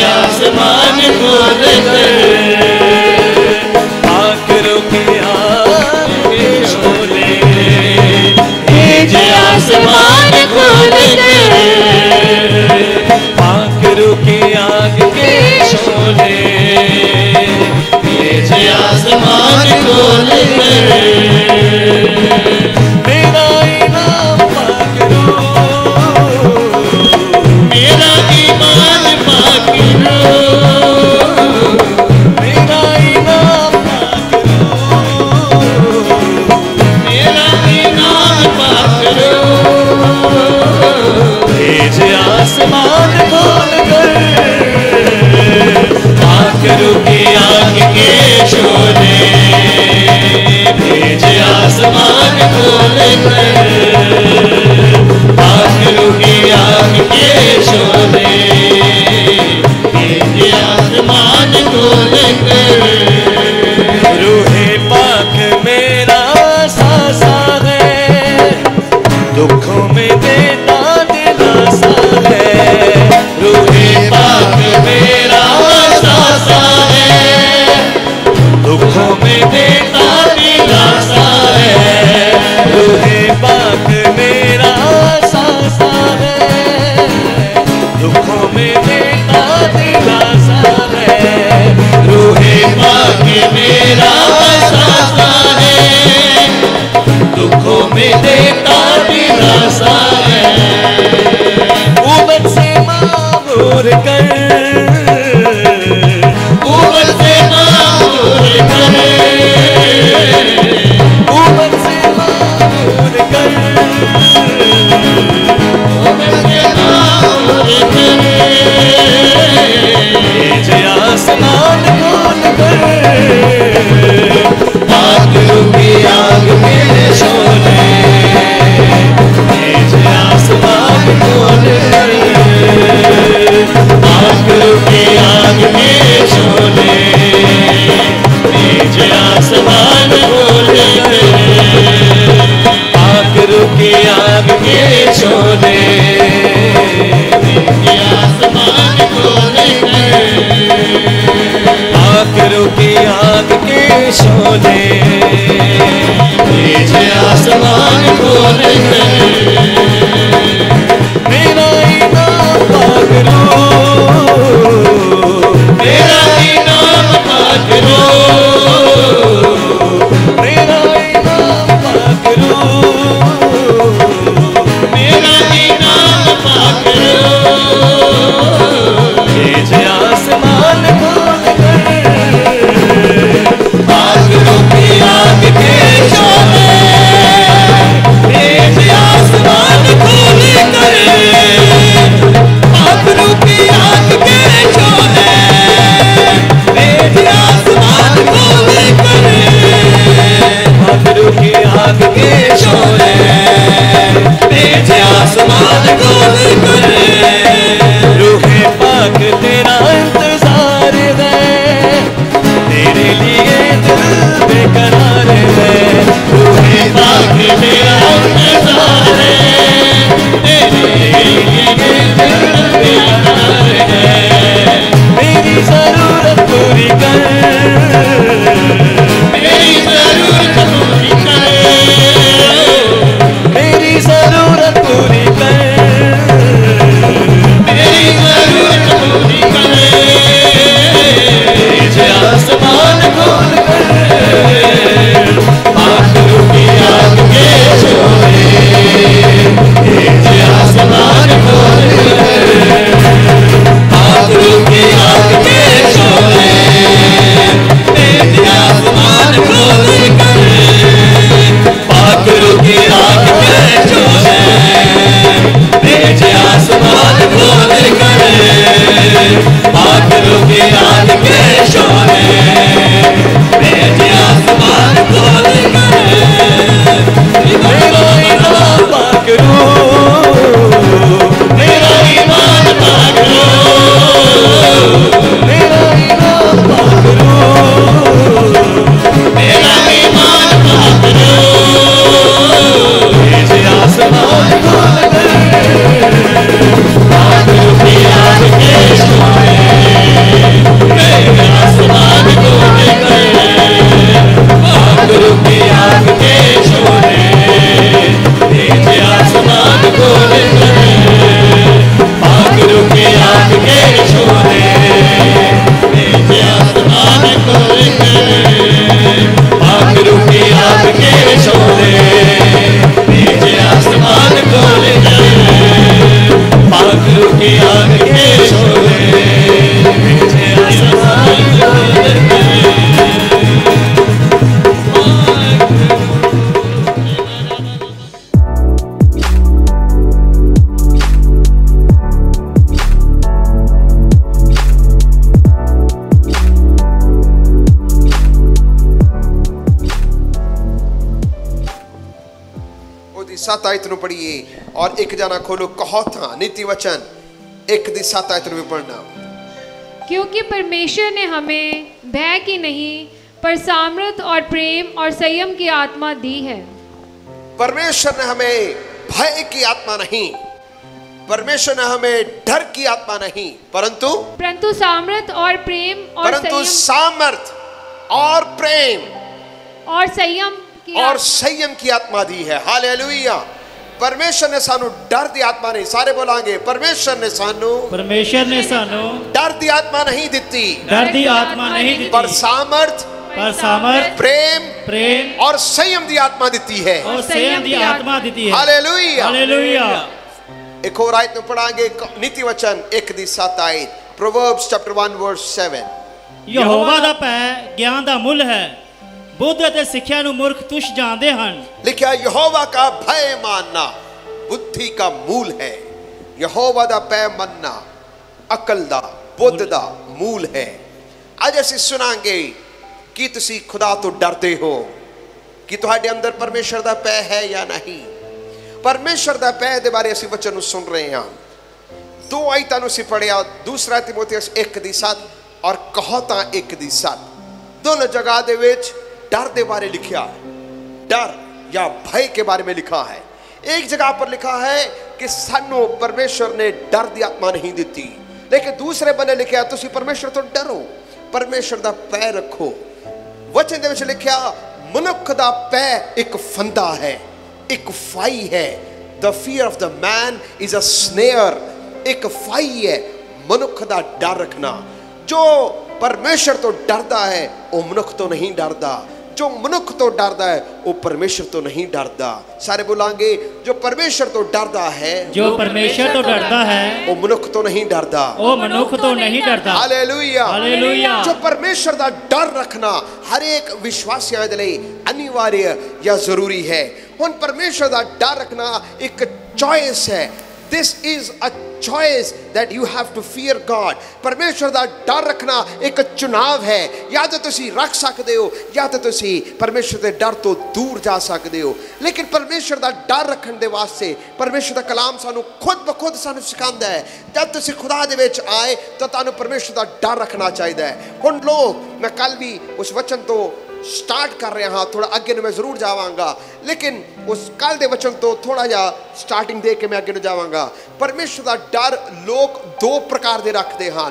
आसमान खोल कर, आखिरों की आग के शोले, भेजे आसमान खोल कर, आखिरों की आग के शोले, भेजे आसमान खोल कर, मेरा इनाम पाकरो, मेरा ईमान पाकरो, मेरा इनाम पाकरो, मेरा ईमान पाकरो, भेजे आसमान खोल कर, पाकरो की आग के शोले, भेजे आसमान खोल कर, पाकरो की आग के शोले, भेजे आसमान खोल कर, रूहे पाक मेरा सासा है, दुखों में देता दिलासा है, रूहे पाक मेरा सासा है, दुखों में देता दिलासा है, रूहे पाक मेरा सासा है, दुखों में देता दिलासा है, रूहे पाक मेरा सासा है, दुखों में देता दिलासा है, उमत से मामूर कर, उमत से मामूर कर, उमत से मामूर कर, उमत से मामूर कर, भेजे आसमान खोल कर, पाकरो की आग के शोले, भेजे आसमान खोल कर, पाकरो की आग के शोले, भेजे आसमान खोल कर, पाकरो की आग के शोले, भेजे आसमान खोल कर, पाकरो की आग के शोले, भेजे आसमान खोल कर, मेरा इनाम पाकरो, मेरा इनाम पाकरो, मेरा इनाम पाकरो, मेरा इनाम पाकरो, भेजे आसमान खोल कर, पाकरो की आग 7 आयत ਨੂੰ ਪੜ੍ਹੀਏ और एक जना खोलो कहावतां नीति वचन 1 ਦੀ 7 आयत ਨੂੰ भी पढ़ना। क्योंकि परमेश्वर ने हमें भय की नहीं पर सामर्थ और प्रेम और संयम की आत्मा दी है। परमेश्वर ने हमें भय की आत्मा नहीं, परमेश्वर ने हमें डर की आत्मा नहीं, परंतु सामर्थ और प्रेम और सामर्थ और प्रेम और संयम की आत्मा दी है। हालेलुया। परमेश्वर ने सानू डर दी आत्मा नहीं, सारे बोलांगे परमेश्वर ने सानू डर दी आत्मा नहीं दी, पर सामर्थ प्रेम और संयम दी आत्मा दी है। हालेलुया। एक और आयत में पढ़ांगे नीति वचन 1 ਦੀ 7 आयत, प्रोवर्ब्स चैप्टर 1 वर्स 7। यहोवा दा भय ज्ञान दा मुल है, बुद्ध अते सिक्ख्या नु मूर्ख तुष जानदे हन। लिखा यहोवा का भय मानना बुद्धि का मूल है। यहोवा दा भय मानना अकल दा बुद्ध दा मूल है। आज ਅਸੀਂ ਸੁਣਾਂਗੇ कि ਤੁਸੀਂ खुदा तो डरते हो, कि ਤੁਹਾਡੇ ਅੰਦਰ परमेश्वर ਦਾ ਭय है या नहीं। परमेश्वर ਦਾ ਭय ਦੇ ਬਾਰੇ ਅਸੀਂ ਵਚਨ ਨੂੰ ਸੁਣ ਰਹੇ ਹਾਂ। 2 ਆਇਤਾਂ ਨੂੰ ਅਸੀਂ ਪੜਿਆ, 2 ਤਿਮੋਥੇਉਸ 1 ਦੀ 7 और कहावतां 1 ਦੀ 7। दोनों जगह ਦੇ ਵਿੱਚ डर के बारे लिखा है, डर या भय के बारे में लिखा है। एक जगह पर लिखा है कि सानू परमेश्वर ने डर की आत्मा नहीं दी, लेकिन दूसरे बने लिखा तुसी परमेश्वर तो डरो, परमेश्वर का भय रखो। वचन दे विच लिखा मनुख का भय एक फंदा है, एक फाई है। The fear of the man is a snare. एक फाई है मनुख का डर रखना। जो परमेश्वर तो डरता है वो मनुख तो नहीं डरता, जो मनुख तो डरता है वो परमेश्वर तो नहीं डरता। सारे बोलांगे जो परमेश्वर तो डरता है, वो मनुख तो नहीं डरता। हालेलुया। जो परमेश्वर का डर रखना हर एक विश्वासियों के लिए अनिवार्य या जरूरी है। हुण परमेश्वर का डर रखना एक चॉइस है। This is a choice that you have to fear God. परमेश्वर का डर रखना एक चुनाव है। या तो तुसी रख सकते हो या तो तुसी परमेश्वर के डर तो दूर जा सकते हो। लेकिन परमेश्वर का डर रखने के वास्ते परमेश्वर का कलाम सानू खुद ब खुद सानू सिखांदा है। जब तुसी खुदा दे विच आए तो तानू परमेश्वर का डर रखना चाहिए। हुण लोग मैं कल भी उस वचन तो स्टार्ट कर रहे हाँ, थोड़ा अगे मैं जरूर जावांगा, लेकिन उस कल दे वचन तो थोड़ा जा स्टार्टिंग दे के मैं अगे जावांगा। परमेश्वर का डर लोग 2 प्रकार दे रखते हैं।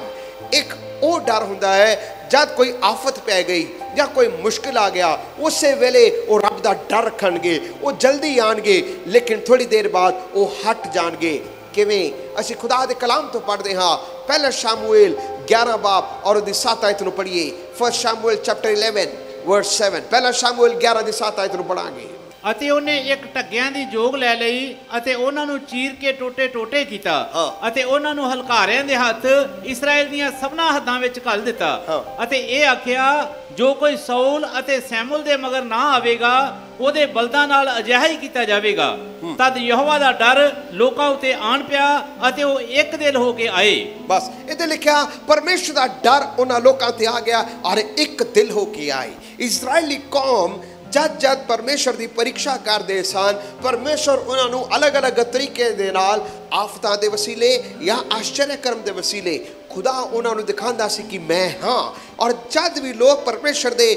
एक वो डर हुंदा है जब कोई आफत पै गई या कोई मुश्किल आ गया, उस वेले वो रब का डर रखणगे, वो जल्दी आएंगे, लेकिन थोड़ी देर बाद वो हट जाएंगे। किवें असीं खुदा दे कलाम तो पढ़ते हाँ। पहला शमूएल 11 बाब और 7 आयत नूं पढ़िए। 1 शमूएल चैप्टर 11 वर्स 7। पहला शमूएल 11 ਦੀ 7 आयत ਨੂੰ ਪੜਾਂਗੇ। ਅਤੇ ਉਹਨੇ ਇੱਕ ਢੱਗਿਆਂ ਦੀ ਜੋਗ ਲੈ ਲਈ ਅਤੇ ਉਹਨਾਂ ਨੂੰ ਚੀਰ ਕੇ ਟੋਟੇ ਕੀਤਾ ਅਤੇ ਉਹਨਾਂ ਨੂੰ ਹਲਕਾਰਿਆਂ ਦੇ ਹੱਥ ਇਸਰਾਇਲ ਦੀਆਂ ਸਭਨਾਂ ਹੱਦਾਂ ਵਿੱਚ ਘੱਲ ਦਿੱਤਾ ਅਤੇ ਇਹ ਆਖਿਆ ਜੋ ਕੋਈ ਸੌਲ ਅਤੇ ਸੈਮੂਅਲ ਦੇ ਮਗਰ ਨਾ ਆਵੇਗਾ ਉਹਦੇ ਬਲਦਾਂ ਨਾਲ ਅਜਿਹਾ ਹੀ ਕੀਤਾ ਜਾਵੇਗਾ। ਤਦ ਯਹੋਵਾ ਦਾ ਡਰ ਲੋਕਾਂ ਉਤੇ ਆਣ ਪਿਆ ਅਤੇ ਉਹ ਇੱਕ ਦਿਲ ਹੋ ਕੇ ਆਏ। बस इधर लिखा परमेश्वर का डर उन्हां लोकां ते आ गया और एक दिल हो के आए। इजरायली कौम जद परमेश्वर की परीक्षा करते सन, परमेश्वर उन्होंने अलग अलग तरीके दे नाल आफतां दे वसीले या आश्चर्यकर्म दे वसीले खुदा उन्होंने दिखांदा सी कि मैं हाँ। और जद भी लोग परमेश्वर दे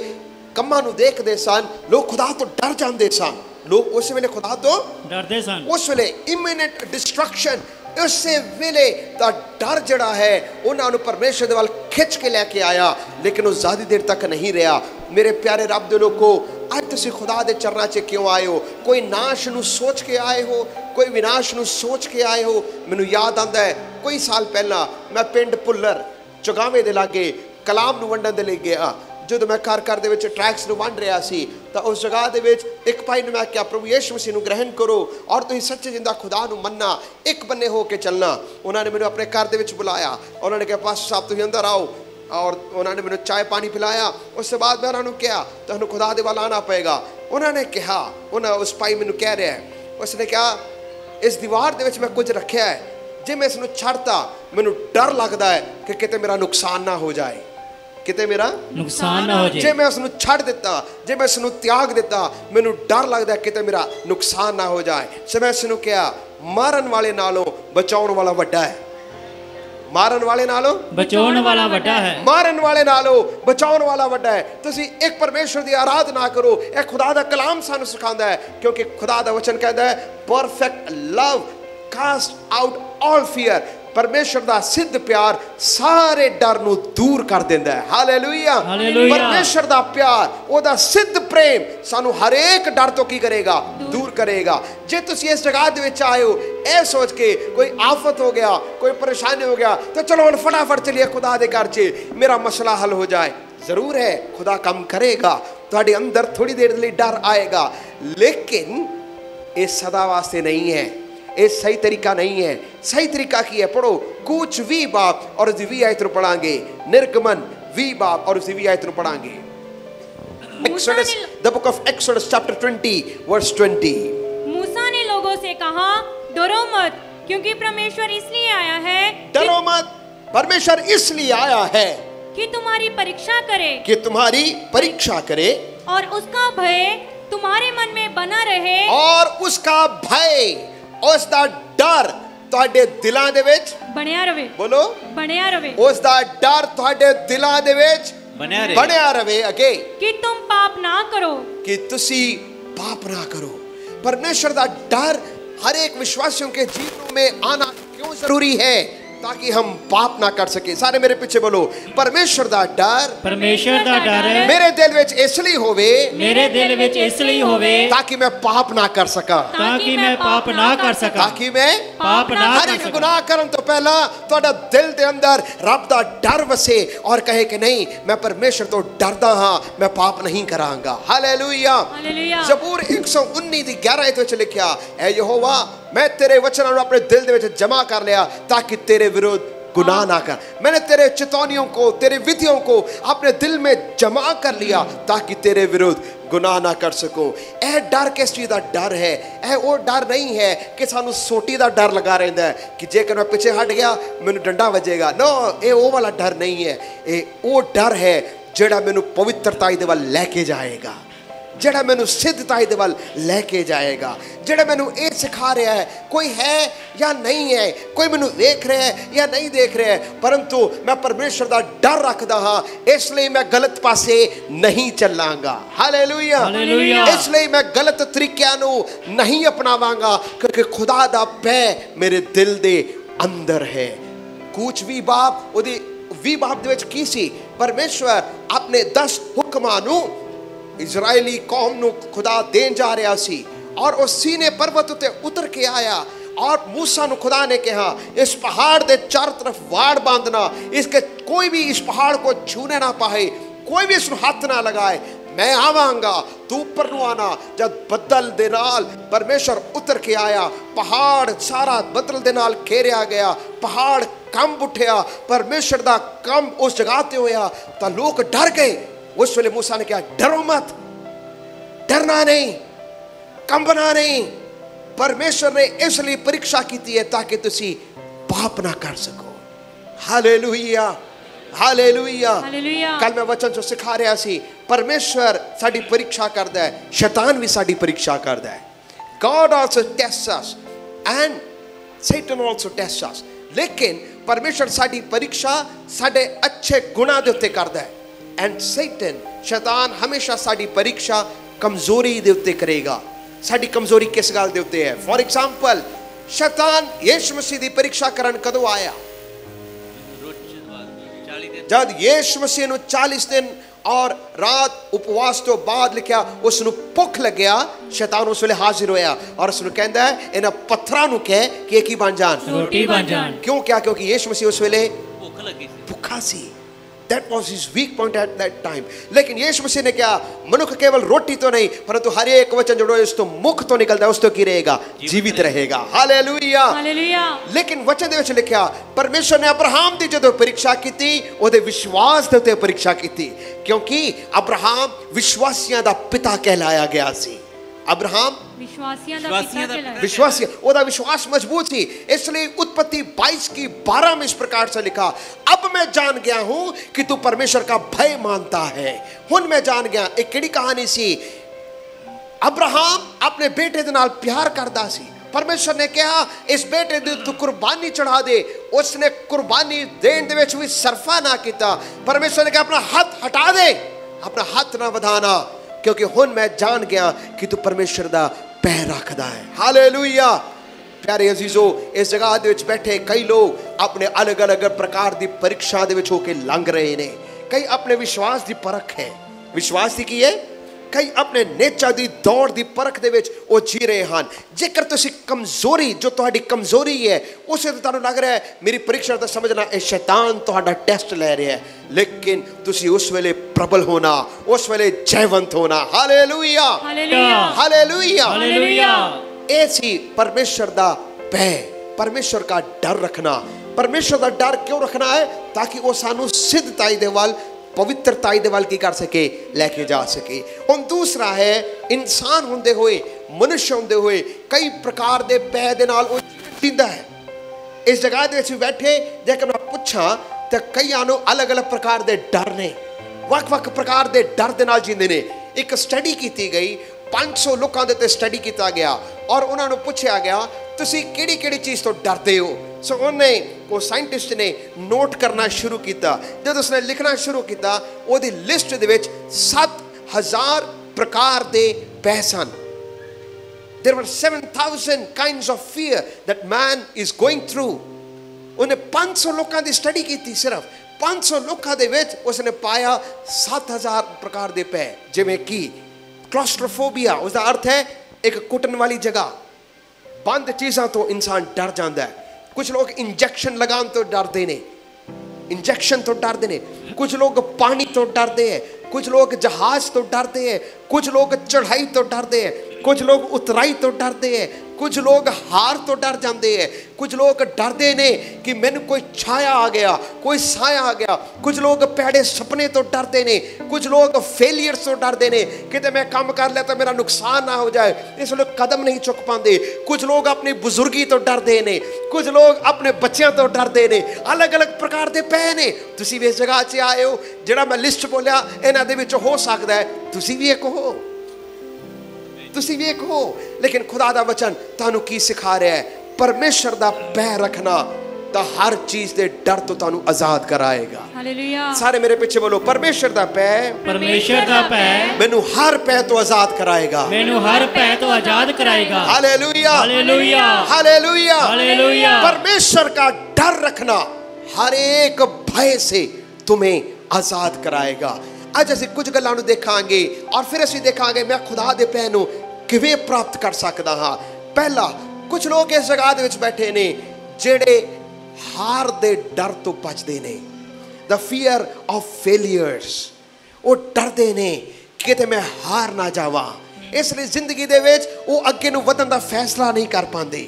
कम्मां नूं देखदे सन, लोग खुदा तो डर जांदे सन। लोग उस वेले खुदा तो डरदे सन। उस वेले इमिनेंट डिस्ट्रक्शन, उस वेले दा डर जड़ा है उन्होंने परमेश्वर दे वाल खिंच के लैके आया, लेकिन वो ज़्यादा देर तक नहीं रहा। मेरे प्यारे रब दे लोगों, अज तुसीं खुदा दे चरनां च क्यों आए हो? कोई नाश नूं सोच के आए हो, कोई विनाश नूं सोच के आए हो? मैनूं याद आंदा है कोई साल पहला मैं पिंड भुल्लर चुगावे दे लागे कलाम नूं वंडण दे लई गया। जो मैं घर दे विच ट्रैक्स नूं वंड रहा सी तो उस जगह दे विच एक भाई ने मैं क्या प्रभु यीशु मसीह नूं ग्रहण करो और तुसीं सच्चे जिंदा खुदा नूं मन्ना, एक बन्ने हो के चलना। उन्होंने मैनूं अपने घर दे विच बुलाया, उन्होंने कहा पास्टर साहब तुसीं अंदर आओ, और उन्होंने मैंने चाय पानी पिलाया। उसके बाद मैं उन्होंने कहा तो खुदा दे वाल आना पेगा। उन्होंने कहा, उस भाई मैनू कह रहा है, उसने कहा इस दीवार दे विच मैं कुछ रखा है, जे मैं इसनूं छड्डता मैनू डर लगता है कि किते मेरा नुकसान ना हो जाए, ਕਿਤੇ ਮੇਰਾ ਨੁਕਸਾਨ ਨਾ ਹੋ ਜੇ ਜਾਏ। ਮੈਂ ਉਸ ਨੂੰ ਛੱਡ ਦਿੱਤਾ, ਜੇ ਮੈਂ ਉਸ ਨੂੰ ਤਿਆਗ ਦਿੱਤਾ, ਮੈਨੂੰ ਡਰ ਲੱਗਦਾ ਕਿਤੇ ਮੇਰਾ ਨੁਕਸਾਨ ਨਾ ਹੋ ਜਾਏ। ਸੋ ਮੈਂ ਉਸ ਨੂੰ ਕਿਹਾ ਮਾਰਨ ਵਾਲੇ ਨਾਲੋਂ ਬਚਾਉਣ ਵਾਲਾ ਵੱਡਾ ਹੈ। ਮਾਰਨ ਵਾਲੇ ਨਾਲੋਂ ਬਚਾਉਣ ਵਾਲਾ ਵੱਡਾ ਹੈ। ਮਾਰਨ ਵਾਲੇ ਨਾਲੋਂ ਬਚਾਉਣ ਵਾਲਾ ਵੱਡਾ ਹੈ। ਤੁਸੀਂ ਇੱਕ ਪਰਮੇਸ਼ਵਰ ਦੀ ਆਰਾਧਨਾ ਕਰੋ। ਇਹ ਖੁਦਾ ਦਾ ਕਲਾਮ ਸਾਨੂੰ ਸਿਖਾਉਂਦਾ ਹੈ, ਕਿਉਂਕਿ ਖੁਦਾ ਦਾ ਵਚਨ ਕਹਿੰਦਾ ਹੈ ਪਰਫੈਕਟ ਲਵ ਕਾਸਟ ਆਊਟ ਆਲ ਫੀਅਰ। ਪਰਮੇਸ਼ਵਰ ਦਾ ਸਿੱਧ ਪਿਆਰ ਸਾਰੇ ਡਰ ਨੂੰ ਦੂਰ ਕਰ ਦਿੰਦਾ ਹੈ। ਹਾਲੇਲੂਇਆ। ਹਾਲੇਲੂਇਆ। ਪਰਮੇਸ਼ਵਰ ਦਾ ਪਿਆਰ, ਉਹਦਾ ਸਿੱਧ ਪ੍ਰੇਮ ਸਾਨੂੰ ਹਰੇਕ ਡਰ ਤੋਂ ਕੀ ਕਰੇਗਾ? ਦੂਰ ਕਰੇਗਾ। ਜੇ ਤੁਸੀਂ ਇਸ ਜਗ੍ਹਾ ਦੇ ਵਿੱਚ ਆਏ ਹੋ ਇਹ ਸੋਚ ਕੇ ਕੋਈ ਆਫਤ ਹੋ ਗਿਆ, ਕੋਈ ਪਰੇਸ਼ਾਨੀ ਹੋ ਗਿਆ, ਤਾਂ ਚਲੋ ਹੁਣ ਫਟਾਫਟ ਚਲੀਏ ਖੁਦਾ ਦੇ ਘਰ 'ਚ, ਮੇਰਾ ਮਸਲਾ ਹੱਲ ਹੋ ਜਾਏ। ਜ਼ਰੂਰ ਹੈ ਖੁਦਾ ਕੰਮ ਕਰੇਗਾ, ਤੁਹਾਡੇ ਅੰਦਰ ਥੋੜੀ ਦੇਰ ਲਈ ਡਰ ਆਏਗਾ, लेकिन ये सदा वास्ते नहीं है, ये सही तरीका नहीं है। सही तरीका की है, पढ़ो कूच वी बाप और उसकी वी आयत पढ़ांगे, निर्गमन वी बाप और उसकी वी आयत पढ़ांगे। Exodus, the book of Exodus chapter 20 verse 20। मूसा ने लोगों से कहा, डरो मत, क्योंकि परमेश्वर इसलिए आया है, डरो मत, परमेश्वर इसलिए आया है कि तुम्हारी परीक्षा करे, कि तुम्हारी परीक्षा करे, और उसका भय तुम्हारे मन में बना रहे, और उसका भय, उसका डर ਤੁਹਾਡੇ ਦਿਲਾਂ ਦੇ ਵਿੱਚ ਬਣਿਆ ਰਵੇ। ਬੋਲੋ ਬਣਿਆ ਰਵੇ। ਉਸ ਦਾ ਡਰ ਤੁਹਾਡੇ ਦਿਲਾਂ ਦੇ ਵਿੱਚ ਬਣਿਆ ਰਵੇ। ਅਗੇ कि तुम पाप ना करो, कि ਤੁਸੀਂ पाप ना करो। परमेश्वर ਦਾ डर हर एक विश्वासियों के जीवनों में आना क्यों जरूरी है? ताकि हम पाप ना कर सके। सारे मेरे पीछे बोलो, परमेश्वर ਦਾ डर, परमेश्वर ਦਾ डर मेरे दिल ਵਿੱਚ ਇਸ ਲਈ ਹੋਵੇ, मेरे दिल ਵਿੱਚ ਇਸ ਲਈ ਹੋਵੇ ताकि मैं पाप ना कर सका, ताकि मैं पाप ना कर सका, ताकि मैं पाप ना हर कर एक सका। गुनाह ਕਰਨ ਤੋਂ ਪਹਿਲਾਂ ਤੁਹਾਡਾ ਦਿਲ ਦੇ ਅੰਦਰ ਰੱਬ ਦਾ ਡਰ ਵਸੇ ਔਰ ਕਹੇ ਕਿ ਨਹੀਂ, ਮੈਂ ਪਰਮੇਸ਼ਰ ਤੋਂ ਡਰਦਾ ਹਾਂ, ਮੈਂ ਪਾਪ ਨਹੀਂ ਕਰਾਂਗਾ। ਹਾਲੇਲੂਇਆ। हालेलुया। ਜ਼ਬੂਰ 119 ਦੀ 11 ਵਿੱਚ ਲਿਖਿਆ, ਐ ਯਹੋਵਾ मैं तेरे वचनों को अपने दिल में जमा कर लिया ताकि तेरे विरुद्ध गुनाह ना कर। मैंने तेरे चितौनियों को, तेरे विधियों को अपने दिल में जमा कर लिया ताकि तेरे विरुद्ध गुनाह ना कर सको। यह डर किस चीज़ का डर है? यह वो डर नहीं है कि सानू सोटी का डर लगा रहिंदा है कि जेकर मैं पीछे हट गया मैनू डंडा वजेगा। नो, ये वो वाला डर नहीं है। ये वो डर है जिहड़ा मैनू पवित्रता दे वल लैके जाएगा, ਜਿਹੜਾ ਮੈਨੂੰ ਸਿੱਧਤਾ ਦੇ ਵੱਲ ਲੈ ਕੇ ਜਾਏਗਾ, ਜਿਹੜਾ ਮੈਨੂੰ ਇਹ ਸਿਖਾ ਰਿਹਾ ਹੈ ਕੋਈ ਹੈ ਜਾਂ ਨਹੀਂ ਹੈ, ਕੋਈ ਮੈਨੂੰ ਦੇਖ ਰਿਹਾ ਹੈ ਜਾਂ ਨਹੀਂ ਦੇਖ ਰਿਹਾ ਹੈ, ਪਰੰਤੂ ਮੈਂ ਪਰਮੇਸ਼ਰ ਦਾ ਡਰ ਰੱਖਦਾ ਹਾਂ, ਇਸ ਲਈ ਮੈਂ ਗਲਤ ਪਾਸੇ ਨਹੀਂ ਚੱਲਾਂਗਾ। ਹਾਲੇਲੂਇਆ। ਹਾਲੇਲੂਇਆ। ਇਸ ਲਈ ਮੈਂ ਗਲਤ ਤਰੀਕਿਆਂ ਨੂੰ ਨਹੀਂ ਅਪਣਾਵਾਂਗਾ ਕਿਉਂਕਿ ਖੁਦਾ ਦਾ ਭੈ ਮੇਰੇ ਦਿਲ ਦੇ ਅੰਦਰ ਹੈ। ਕੂਚ ਵੀ ਬਾਪ, ਉਹਦੀ ਵੀ ਬਾਪ ਦੇ ਵਿੱਚ ਕੀ ਸੀ? ਪਰਮੇਸ਼ਰ ਆਪਣੇ 10 ਹੁਕਮਾਂ ਨੂੰ इजरायली कौम नू खुदा देन जा रहा सी और उस सीने पर्वत उत्ते उतर के आया और मूसा नू खुदा ने कहा इस पहाड़ दे चारों तरफ वाड़ बांधना, इसके कोई भी इस पहाड़ को छूने ना पाए, कोई भी इसमें हाथ ना लगाए, मैं आवांगा, तू ऊपर नू आना। जब बदल दे नाल परमेश्वर उतर के आया, पहाड़ सारा बदल दे नाल घेरिया गया, पहाड़ कंब उठिया, परमेश्वर दा कम उस जगह ते होया तां लोग डर गए। उस वेले मूसा ने कहा डरो मत, डरना नहीं, कंबना नहीं। परमेश्वर ने इसलिए परीक्षा की है ताकि तुसी पाप ना कर सको। हालेलुया। हालेलुया। हालेलुया। कल मैं वचन जो सिखा रहा सी, परमेश्वर साडी परीक्षा करता है, शैतान भी साडी परीक्षा करता है। God also tests us and Satan also tests us। लेकिन परमेश्वर साडी परीक्षा साडे अच्छे गुणां दे उत्ते करदा है। एंड सैटन, शैतान हमेशा साडी परीक्षा कमजोरी दे उत्ते करेगा। साडी कमजोरी किस गल दे उत्ते है? फॉर एग्जाम्पल, शैतान यीशु मसीह दी परीक्षा करन कदों आया? जब यीशु मसीह नू 40 दिन और रात उपवास तो बाद लिखा उसनू भुख लग्या, शैतान उस वेले हाजिर होया और उसनू कहंदा है इन्हां पत्थरां नू कह कि की बन जान, रोटी बन जान। क्यों? क्या? क्योंकि यीशु मसीह उस वेले भुख लगी, भुखा सी। That was his weak point at that time। लेकिन यीशु मसीह ने क्या? मनुष्य केवल रोटी तो नहीं परंतु हर एक वचन जो इस तो मुख तो निकलता है उस तो की रहेगा, जीवित रहेगा। हालेलुया। हालेलुया। लेकिन वचन दे विच लिखा परमेश्वर ने अब्राहम दी जदों परीक्षा कीती, ओदे विश्वास दे उत्ते परीक्षा कीती, क्योंकि अब्राहम विश्वासियां दा पिता कहलाया गया सी। अब्राहम ਵਿਸ਼ਵਾਸੀਆਂ ਦਾ ਵਿਸ਼ਵਾਸੀਆਂ ਪਿਤਾ ਦਾ कहलाया। विश्वासी ओदा विश्वास मजबूत थी, इसलिए उत्पत्ति 22 की 12 में इस प्रकार से लिखा, अब मैं जान गया हूं कि तू परमेश्वर का भय मानता है। हुन मैं जान गया। एक केड़ी कहानी सी, अब्राहम अपने बेटे दे नाल प्यार करदा सी। परमेश्वर ने कहा इस बेटे दी तू कुर्बानी चढ़ा दे। उसने कुर्बानी देने दे विच भी सरफा ना किया। परमेश्वर ने कहा अपना हाथ हटा दे, अपना हाथ ना वधाना, क्योंकि हुन मैं जान गया कि तू परमेश्वर दा पैर रखदा है। हालेलुया। प्यारे अजीजो, इस जगह दे विच बैठे कई लोग अपने अलग अलग प्रकार की परीक्षा दे विच होके लंघ रहे ने। कई अपने विश्वास की परख है, विश्वास की की है, कई अपने नेचर की दौड़ की परख दे विच वो जी रहे हैं। जेकर तुसी कमजोरी, जो तुहाडी कमजोरी है, उसे तो तुहानू लग रहा है मेरी परीक्षा तो समझना ये शैतान तुहाडा टेस्ट ले रहा है, लेकिन तुसी उस वेले प्रबल होना, उस वेले जयवंत होना। Hallelujah, hallelujah, hallelujah, hallelujah. ऐसी परमेश्वर दा भय, परमेश्वर का डर रखना। परमेश्वर का डर क्यों रखना है? ताकि वो सानू सिद्धताई दे वाल, पवित्रताई दे वाल की कर सके, लेके जा सके। और दूसरा है इंसान होंदे हुए, मनुष्य होंदे हुए कई प्रकार दे भय दे नाल वो जींदा है। इस जगह दे विच बैठे जेकर मैं पूछा तो कईयां नूं अलग अलग प्रकार दे डर ने, वख-वख प्रकार दे डर दे नाल जींदे ने। एक स्टडी की गई, 500 लोगों के उत्ते स्टडी किया गया और उन्होंने पूछा गया तुसी किहड़ी किहड़ी चीज़ तो डरते हो। सो उन्हें वो साइंटिस्ट ने नोट करना शुरू किया। जब उसने लिखना शुरू किया, उसकी लिस्ट दे विच 7000 प्रकार दे भय सन। There were 7000 kinds of fear that man is going through. उन्हें 500 लोगों की स्टडी की, सिर्फ 500 लोगों दे विच उसने पाया 7000 प्रकार दे भय। जिवें कि क्लॉस्ट्रोफोबिया, उसका अर्थ है एक कुटन वाली जगह, बंद चीज़ों तो इंसान डर जाता है। कुछ लोग इंजेक्शन लगाने तो डरते ने, इंजेक्शन तो डरते ने। कुछ लोग पानी तो डरते हैं, कुछ लोग जहाज तो डरते हैं, कुछ लोग चढ़ाई तो डरते हैं, कुछ लोग उतराई तो डरते हैं, कुछ लोग हार तो डर जाते हैं, कुछ लोग डरते ने कि मैंने कोई छाया आ गया, कोई साया आ गया, कुछ लोग पैड़े सपने तो डरते ने, कुछ लोग फेलियर तो डरते ने कि मैं काम कर लिया तो मेरा नुकसान ना हो जाए, इसलिए कदम नहीं चुक पाते। कुछ लोग अपनी बुजुर्गी तो डरते ने, कुछ लोग अपने बच्चों तो डरते ने। अलग अलग प्रकार के भय ने। तुसी इस जगह से आए हो, जिहड़ा मैं लिस्ट बोलिया इन्हां दे विच हो सकता है तुसी भी एक हो, तुसी भी एक हो। लेकिन खुदा दा वचन तानू की सिखा रहा है? परमेश्वर दा भय रखना तो हर चीज दे डर तो तानू आजाद कराएगा। हालेलुया। सारे मेरे पीछे बोलो, परमेश्वर दा भय, परमेश्वर दा भय मैनू हर भय तो आजाद कराएगा, मैनू हर भय तो आजाद कराएगा। Hallelujah, hallelujah, hallelujah, hallelujah. परमेश्वर का डर रखना हर एक भय से तुम्हें आजाद कराएगा। आज ਅਸੀਂ कुछ ਗੱਲਾਂ ਨੂੰ ਦੇਖਾਂਗੇ और फिर ਅਸੀਂ ਦੇਖਾਂਗੇ मैं खुदा ਦੇ ਭੈ ਨੂੰ ਕਿਵੇਂ ਪ੍ਰਾਪਤ ਕਰ ਸਕਦਾ ਹਾਂ। ਪਹਿਲਾ, कुछ लोग इस जगह ਦੇ ਵਿੱਚ ਬੈਠੇ ਨੇ ਜਿਹੜੇ ਹਾਰ ਦੇ ਡਰ ਤੋਂ ਬਚਦੇ ਨੇ। the fear of failures, ਉਹ ਡਰਦੇ ਨੇ ਕਿਤੇ ਮੈਂ ਹਾਰ ਨਾ ਜਾਵਾਂ, ਇਸ ਲਈ ਜ਼ਿੰਦਗੀ ਦੇ ਵਿੱਚ ਉਹ ਅੱਗੇ ਨੂੰ ਵਧਣ ਦਾ ਫੈਸਲਾ ਨਹੀਂ ਕਰ ਪਾਉਂਦੇ।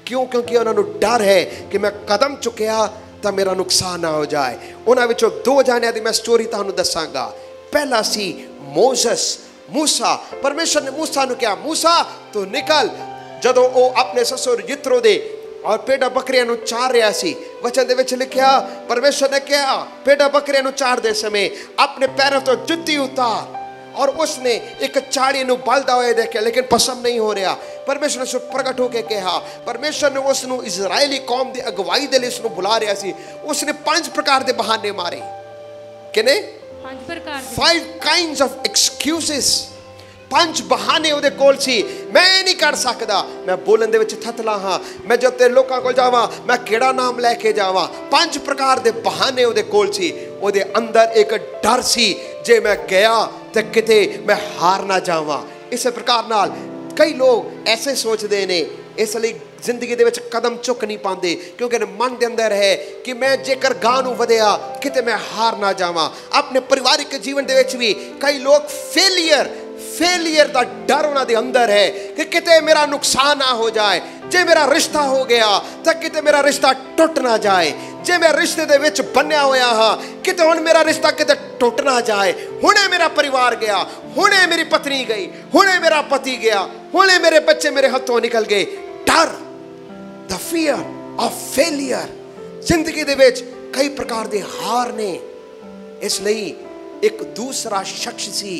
क्यों? क्योंकि उन्होंने डर है कि मैं कदम चुकिया तो मेरा नुकसान ना हो जाए। उन्होंने विचों 2 जानियां दी मैं स्टोरी तुहानू दसांगा। पहला सी मोसेस, मूसा। परमेश्वर ने मूसा नू कहा, मूसा तू निकल। जदों वो अपने ससुर यित्रो दे और पेड़ा बकरियां नू चार रहा सी, वचन दे विच लिखिया परमेश्वर ने कहा पेड़ा बकरियां नू चार दे समय अपने पैरों तो जुत्ती उतार। और उसने एक चाड़ी नू बलदा हुए देखा लेकिन पसंद नहीं हो रहा। परमेश्वर ने प्रगट होकर कहा, परमेश्वर ने उसनू इजरायली कौम की अगवाई दे लई उसनू बुला रहा सी। उसने 5 प्रकार के बहाने मारे। किने? 5 प्रकार दे। 5 kinds of excuses, 5 बहाने उहदे कोल सी। मैं नहीं कर सकता, मैं बोलन दे विच थतला हाँ, मैं जब तेरे लोकां कोल जावां मैं केड़ा नाम लैके जावां। 5 प्रकार दे बहाने उहदे कोल सी। उहदे अंदर एक डर सी, जे मैं गया तो किते मैं हार ना जावां। इस प्रकार नाल कई लोग ऐसे सोचते ने, इसलिए जिंदगी दे विच कदम चुक नहीं पाते क्योंकि मन के अंदर है कि मैं जेकर गांह नूं वधिया किते मैं हार ना जावां। अपने परिवारिक जीवन दे विच भी कई लोग फेलियर का डर उन्हां दे अंदर है कि किते मेरा नुकसान ना हो जाए। जे मेरा रिश्ता हो गया तो किते मेरा रिश्ता टुट ना जाए। जे मैं रिश्ते दे विच बन्निया होया हाँ, किते हुण मेरा रिश्ता किते टुट ना जाए। हुणे मेरा परिवार गया, हुणे मेरी पत्नी गई, हुणे मेरा पति गया। हुणे मेरे बच्चे मेरे हाथों निकल गए। डर, द फियर ऑफ फेलियर। जिंदगी दे विच कई प्रकार दे हार ने, इसलिए एक दूसरा शख्स सी,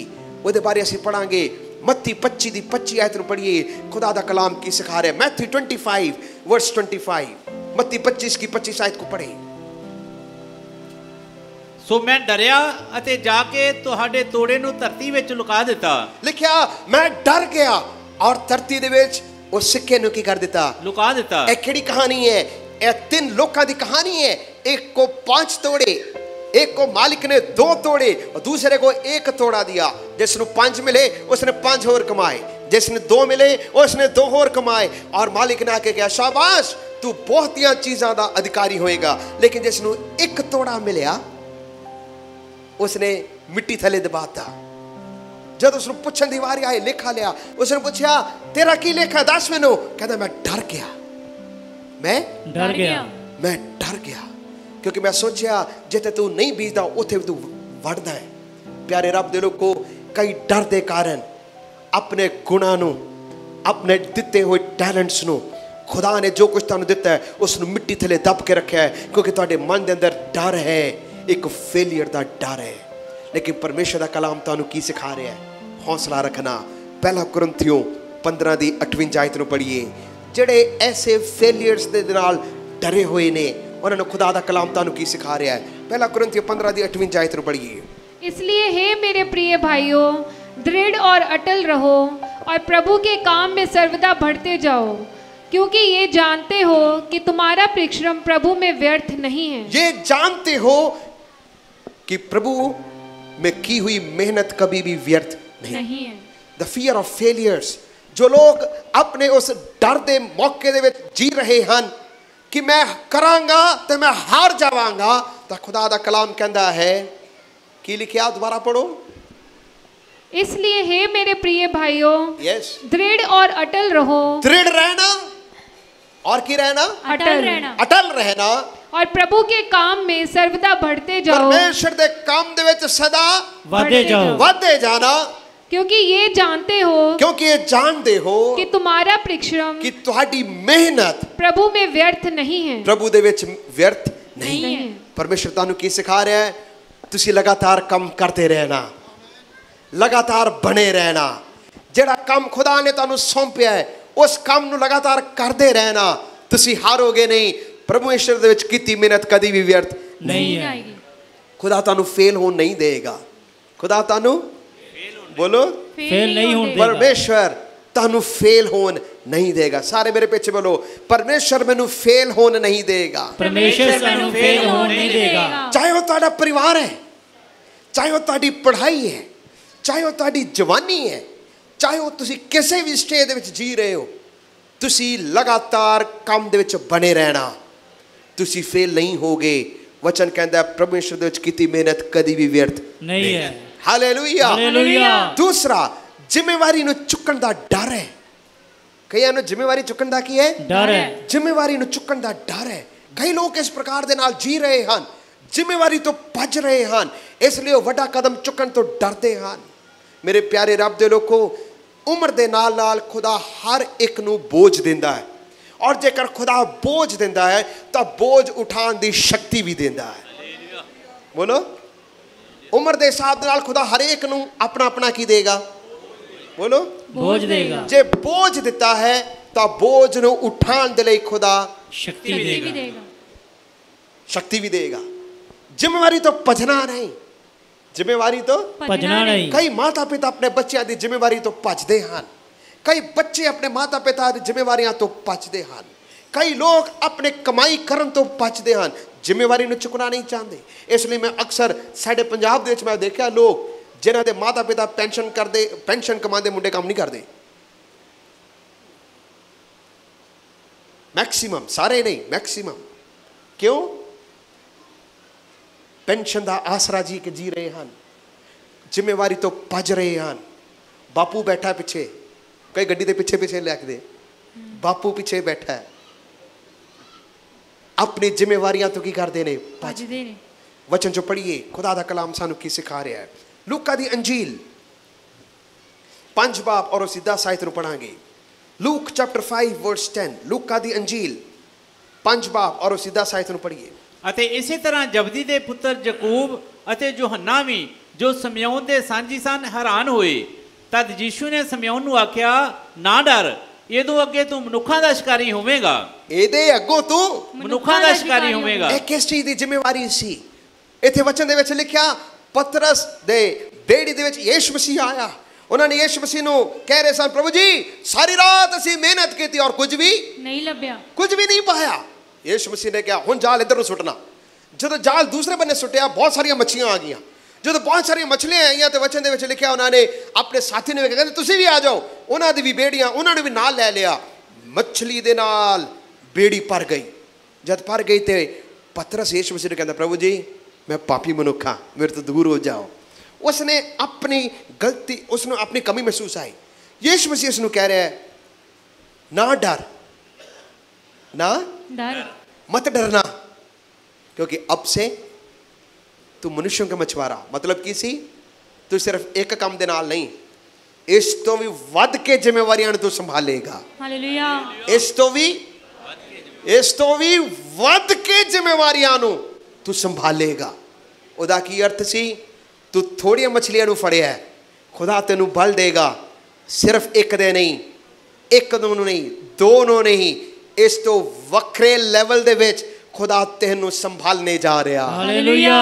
ਉਹਦੇ बारे ਅਸੀਂ पढ़ांगे। मत्ती 25 ਦੀ 25 आयत ਨੂੰ पढ़िए, खुदा दा कलाम की सिखा रहा है। मैथ्यू 25 वर्स 25, मत्ती 25 की 25 आयत को पढ़े। ਸੋ ਮੈਂ ਡਰਿਆ ਅਤੇ ਜਾ ਕੇ ਤੁਹਾਡੇ ਤੋੜੇ ਨੂੰ ਧਰਤੀ ਵਿੱਚ ਲੁਕਾ ਦਿੱਤਾ। लिखिया मैं डर गया और धरती दे विच उस सिक्के ਨੂੰ ਕੀ ਕਰ ਦਿੱਤਾ? ਲੁਕਾ ਦਿੱਤਾ। ਇਹ ਕਿਹੜੀ ਕਹਾਣੀ ਹੈ? ਇਹ ਤਿੰਨ ਲੋਕਾਂ ਦੀ ਕਹਾਣੀ है। एक को 5 तोड़े, एक को मालिक ने 2 तोड़े और दूसरे को 1 तोड़ा दिया। जिसने 5 मिले उसने 5 और कमाए, जिसने 2 मिले उसने 2 और कमाए। और मालिक ने आके कहा शाबाश तू बहुतियां चीज़ों का अधिकारी होएगा। लेकिन जिसने 1 तोड़ा मिलिया उसने मिट्टी थले दबाता। जब उसने पूछने की वारी आई लेखा लिया, उसने पूछा तेरा की लेखा दस मैनू। कहता मैं डर गया, मैं डर गया क्योंकि मैं सोचा जिथे तू नहीं बीजदा उथे तू वढ़दा है। प्यारे रब दे लोगो, कई डर दे कारण अपने गुणां नूं, अपने दिते हुए टैलेंट्स नूं, खुदा ने जो कुछ तुहानूं दिता है उसनूं मिट्टी थले दब के रखा है, क्योंकि तुहाडे मन दे अंदर डर है, एक फेलियर दा डर है। लेकिन परमेश्वर दा कलाम तुहानूं की सिखा रहा है? हौसला रखना। पहला कुरिन्थियों 15 दी 58 आयत नूं पढ़िए। ਜਿਹੜੇ ऐसे फेलियर्स ਦੇ ਨਾਲ डरे हुए ने ਉਹਨਾਂ ਨੂੰ खुदा दा कलाम ਤੁਹਾਨੂੰ ਕੀ सिखा रहा है? पहला कुरिन्थियों 15 दी 58 आयत ਨੂੰ पढ़िए। इसलिए हे मेरे प्रिय भाइयों, दृढ़ और अटल रहो और प्रभु के काम में सर्वदा बढ़ते जाओ, क्योंकि ये जानते हो कि तुम्हारा परिश्रम प्रभु में व्यर्थ नहीं है। ये जानते हो कि प्रभु में की हुई मेहनत कभी भी व्यर्थ नहीं है। द फियर ऑफ फेलियर्स, जो लोग अपने उस डर दे मौके दे विच जी रहे हैं कि मैं करांगा तो मैं हार जावांगा, तो खुदा दा कलाम कहता है कि लिखिया, दोबारा पढ़ो। इसलिए हे मेरे प्रिय भाइयों, यस, दृढ़ और अटल रहो। दृढ़ रहना और की रहना? अटल रहना। अटल रहना और प्रभु के काम में सर्वदा बढ़ते जाओ। परमेश्वर दे काम दे विच सदा वादे जाओ, वादे जाना, क्योंकि ये जानते हो, क्योंकि ये जानते हो कि तुम्हारा परिश्रम, कि तुम्हारी मेहनत प्रभु में व्यर्थ नहीं है। प्रभु दे विच व्यर्थ नहीं है। परमेश्वर तानू की सिखा रहा है? तुसी लगातार काम करते रहना, लगातार बने रहना। जेड़ा काम खुदा ने तानू सौंपया है उस काम नू लगातार करते रहना। तुसी हारोगे नहीं। परमेश्वर दे विच कीती मेहनत कदी भी व्यर्थ नहीं है। खुदा तानू फेल होने नहीं देगा। खुदा तानू बोलो फेल नहीं होने देगा। परमेश्वर तानू फेल होन नहीं देगा। सारे मेरे पीछे बोलो, परमेश्वर मैनू फेल होन नहीं देगा। परमेश्वर सानू फेल होने नहीं देगा। चाहे वो तुहाडा परिवार है, चाहे वो तुहाडी पढ़ाई है, चाहे वो तुहाडी जवानी है, चाहे वो तुसी किसी भी स्टेज दे विच जी रहे हो, तुसी लगातार काम दे विच बने रहना, तुसी फेल नहीं होगे। वचन कहता है परमेश्वर दे विच कीती मेहनत कदी भी व्यर्थ नहीं है। Hallelujah, hallelujah. दूसरा, जिम्मेवारी नूं चुकण दा डर है। कईयां नूं जिम्मेवारी चुकण दा की है? डर है। जिम्मेवारी नूं चुकण दा डर है। कई लोग इस प्रकार दे नाल जी रहे हैं, जिम्मेवारी तो भज रहे हैं, इसलिए वड्डा कदम चुकण तो डरते हैं। मेरे प्यारे रब दे लोगो, उम्र दे नाल नाल खुदा हर एक नूं बोझ दिंदा है, और जेकर खुदा बोझ दिंदा है तो बोझ उठाने की शक्ति भी दिंदा है। बोलो, उम्र दे हिसाब नाल खुदा हर एक नूं अपना अपना की देगा? बोलो, बोझ देगा। जे बोझ दिता है तो बोझ नूं उठाने दे लई खुदा शक्ति भी देगा। शक्ति भी देगा। जिम्मेवारी तो भजना नहीं, जिम्मेवारी तो भजना नहीं। कई माता पिता अपने बच्चों की जिम्मेवारी तो भजदे हैं, कई बच्चे अपने माता पिता की जिम्मेवारियां तो भजदे हैं, कई लोग अपने कमाई करन तो भजदे हैं, जिम्मेवारी नूं चुकना नहीं चाहते। इसलिए मैं अक्सर साडे पंजाब दे विच मैं देखा लोग जिन्हां दे माता पिता पेंशन करते, पेंशन कमाते मुंडे काम नहीं करते। मैक्सिमम, सारे नहीं, मैक्सिमम। क्यों? पेंशन का आसरा जी के जी रहे हैं, जिम्मेवारी तो भज रहे हैं। बापू बैठा पिछे, कई गड्डी के पिछे पिछे लैकदे, बापू पिछे बैठा है, अपनी जिम्मेवारियां तो की करते ने? भजदे ने। वचन जो पढ़िए, खुदा दा कलाम सानू की सिखा रहा है। लूका दी अंजील 5 ਬਾਬ ਔਰ ਅਸੀਂ 10 ਆਇਤ ਨੂੰ ਪੜਾਂਗੇ। ਲੂਕ ਚੈਪਟਰ 5 ਵਰਸ 10, ਲੂਕਾ ਦੀ ਅੰਜੀਲ 5 ਬਾਬ ਔਰ ਅਸੀਂ 10 ਆਇਤ ਨੂੰ ਪੜ੍ਹੀਏ। ਅਤੇ ਇਸੇ ਤਰ੍ਹਾਂ ਜਬਦੀ ਦੇ ਪੁੱਤਰ ਯਕੂਬ ਅਤੇ ਯੋਹੰਨਾ ਵੀ ਜੋ ਸਮਿਉਨ ਦੇ ਸਾਂਝੀ ਸਨ ਹੈਰਾਨ ਹੋਏ। ਤਦ ਯੀਸ਼ੂ ਨੇ ਸਮਿਉਨ ਨੂੰ ਆਖਿਆ, ਨਾ ਡਰ, ਇਹਦੋਂ ਅੱਗੇ ਤੂੰ ਮਨੁੱਖਾਂ ਦਾ ਸ਼ਿਕਾਰੀ ਹੋਵੇਂਗਾ। ਇਹਦੇ ਅੱਗੋਂ ਤੂੰ ਮਨੁੱਖਾਂ ਦਾ ਸ਼ਿਕਾਰੀ ਹੋਵੇਗਾ। ਇਹ ਕਿਸ ਚੀਜ਼ ਦੀ ਜ਼ਿੰਮੇਵਾਰੀ ਸੀ? ਇੱਥੇ ਵਚਨ ਦੇ ਵਿੱਚ ਲਿਖਿਆ, ਪਤਰਸ ਦੇ ਬੇੜੀ ਦੇ ਵਿੱਚ ਯੀਸ਼ੂ ਮਸੀਹ ਆਇਆ। ਉਹਨਾਂ ਨੇ ਯੀਸ਼ੂ ਮਸੀਹ ਨੂੰ ਕਹਿ ਰਹੇ ਸਨ, ਪ੍ਰਭੂ ਜੀ ਸਾਰੀ ਰਾਤ ਅਸੀਂ ਮਿਹਨਤ ਕੀਤੀ ਔਰ ਕੁਝ ਵੀ ਨਹੀਂ ਪਾਇਆ। ਯੀਸ਼ੂ ਮਸੀਹ ਨੇ ਕਿਹਾ, ਹੁਣ ਜਾਲ ਇੱਧਰ ਨੂੰ ਸੁੱਟਣਾ। ਜਦੋਂ ਜਾਲ ਦੂਸਰੇ ਬੰਨੇ ਸੁੱਟਿਆ, ਬਹੁਤ ਸਾਰੀਆਂ ਮੱਛੀਆਂ ਆ ਗਈਆਂ। ਜਦੋਂ ਬਹੁਤ ਸਾਰੀਆਂ ਮੱਛਲੀਆਂ ਆਈਆਂ ਤੇ ਵਚਨ ਦੇ ਵਿੱਚ ਲਿਖਿਆ, ਉਹਨਾਂ ਨੇ ਆਪਣੇ ਸਾਥੀ ਨੂੰ ਕਹਿੰਦੇ ਤੁਸੀਂ ਵੀ ਆ ਜਾਓ। ਉਹਨਾਂ ਦੀ ਵੀ ਬੇੜੀਆਂ ਉਹਨਾਂ ਨੇ ਵੀ ਨਾਲ ਲੈ ਲਿਆ। ਮੱਛਲੀ ਦੇ ਨਾਲ ਬੇੜੀ ਭਰ ਗਈ। ਜਦ ਭਰ ਗਈ ਤੇ ਪਤਰਸ ਯੀਸ਼ੂ ਮਸੀਹ ਨੂੰ ਕਹਿੰਦਾ, ਪ੍ਰਭੂ ਜੀ मैं पापी मनुख हाँ, मेरे तो दूर हो जाओ। उसने अपनी गलती, उसने अपनी कमी महसूस आई। यीशु मसीह उसने कह रहा है, ना डर, मत डरना, क्योंकि अब से तू मनुष्यों का मछुआरा। मतलब की सी, तू सिर्फ एक काम दे नाल नहीं, इस तो भी वध के जिम्मेवारियां तू संभालेगा। हालेलुया। इस तो भी वध के जिम्मेवारियां तू संभालेगा। ਉਹਦਾ ਕੀ ਅਰਥ ਸੀ? ਤੂੰ ਥੋੜੀਆਂ ਮਛਲੀਆਂ ਨੂੰ ਫੜਿਆ, ਖੁਦਾ ਤੈਨੂੰ ਬਲ ਦੇਗਾ। ਸਿਰਫ ਇੱਕ ਦੇ ਨਹੀਂ, ਇੱਕ ਨੂੰ ਨਹੀਂ, ਦੋ ਨੂੰ ਨਹੀਂ, ਇਸ ਤੋਂ ਵੱਖਰੇ ਲੈਵਲ ਦੇ ਵਿੱਚ ਖੁਦਾ ਤੈਨੂੰ ਸੰਭਾਲਣੇ ਜਾ ਰਿਹਾ। ਹਾਲੇਲੂਇਆ।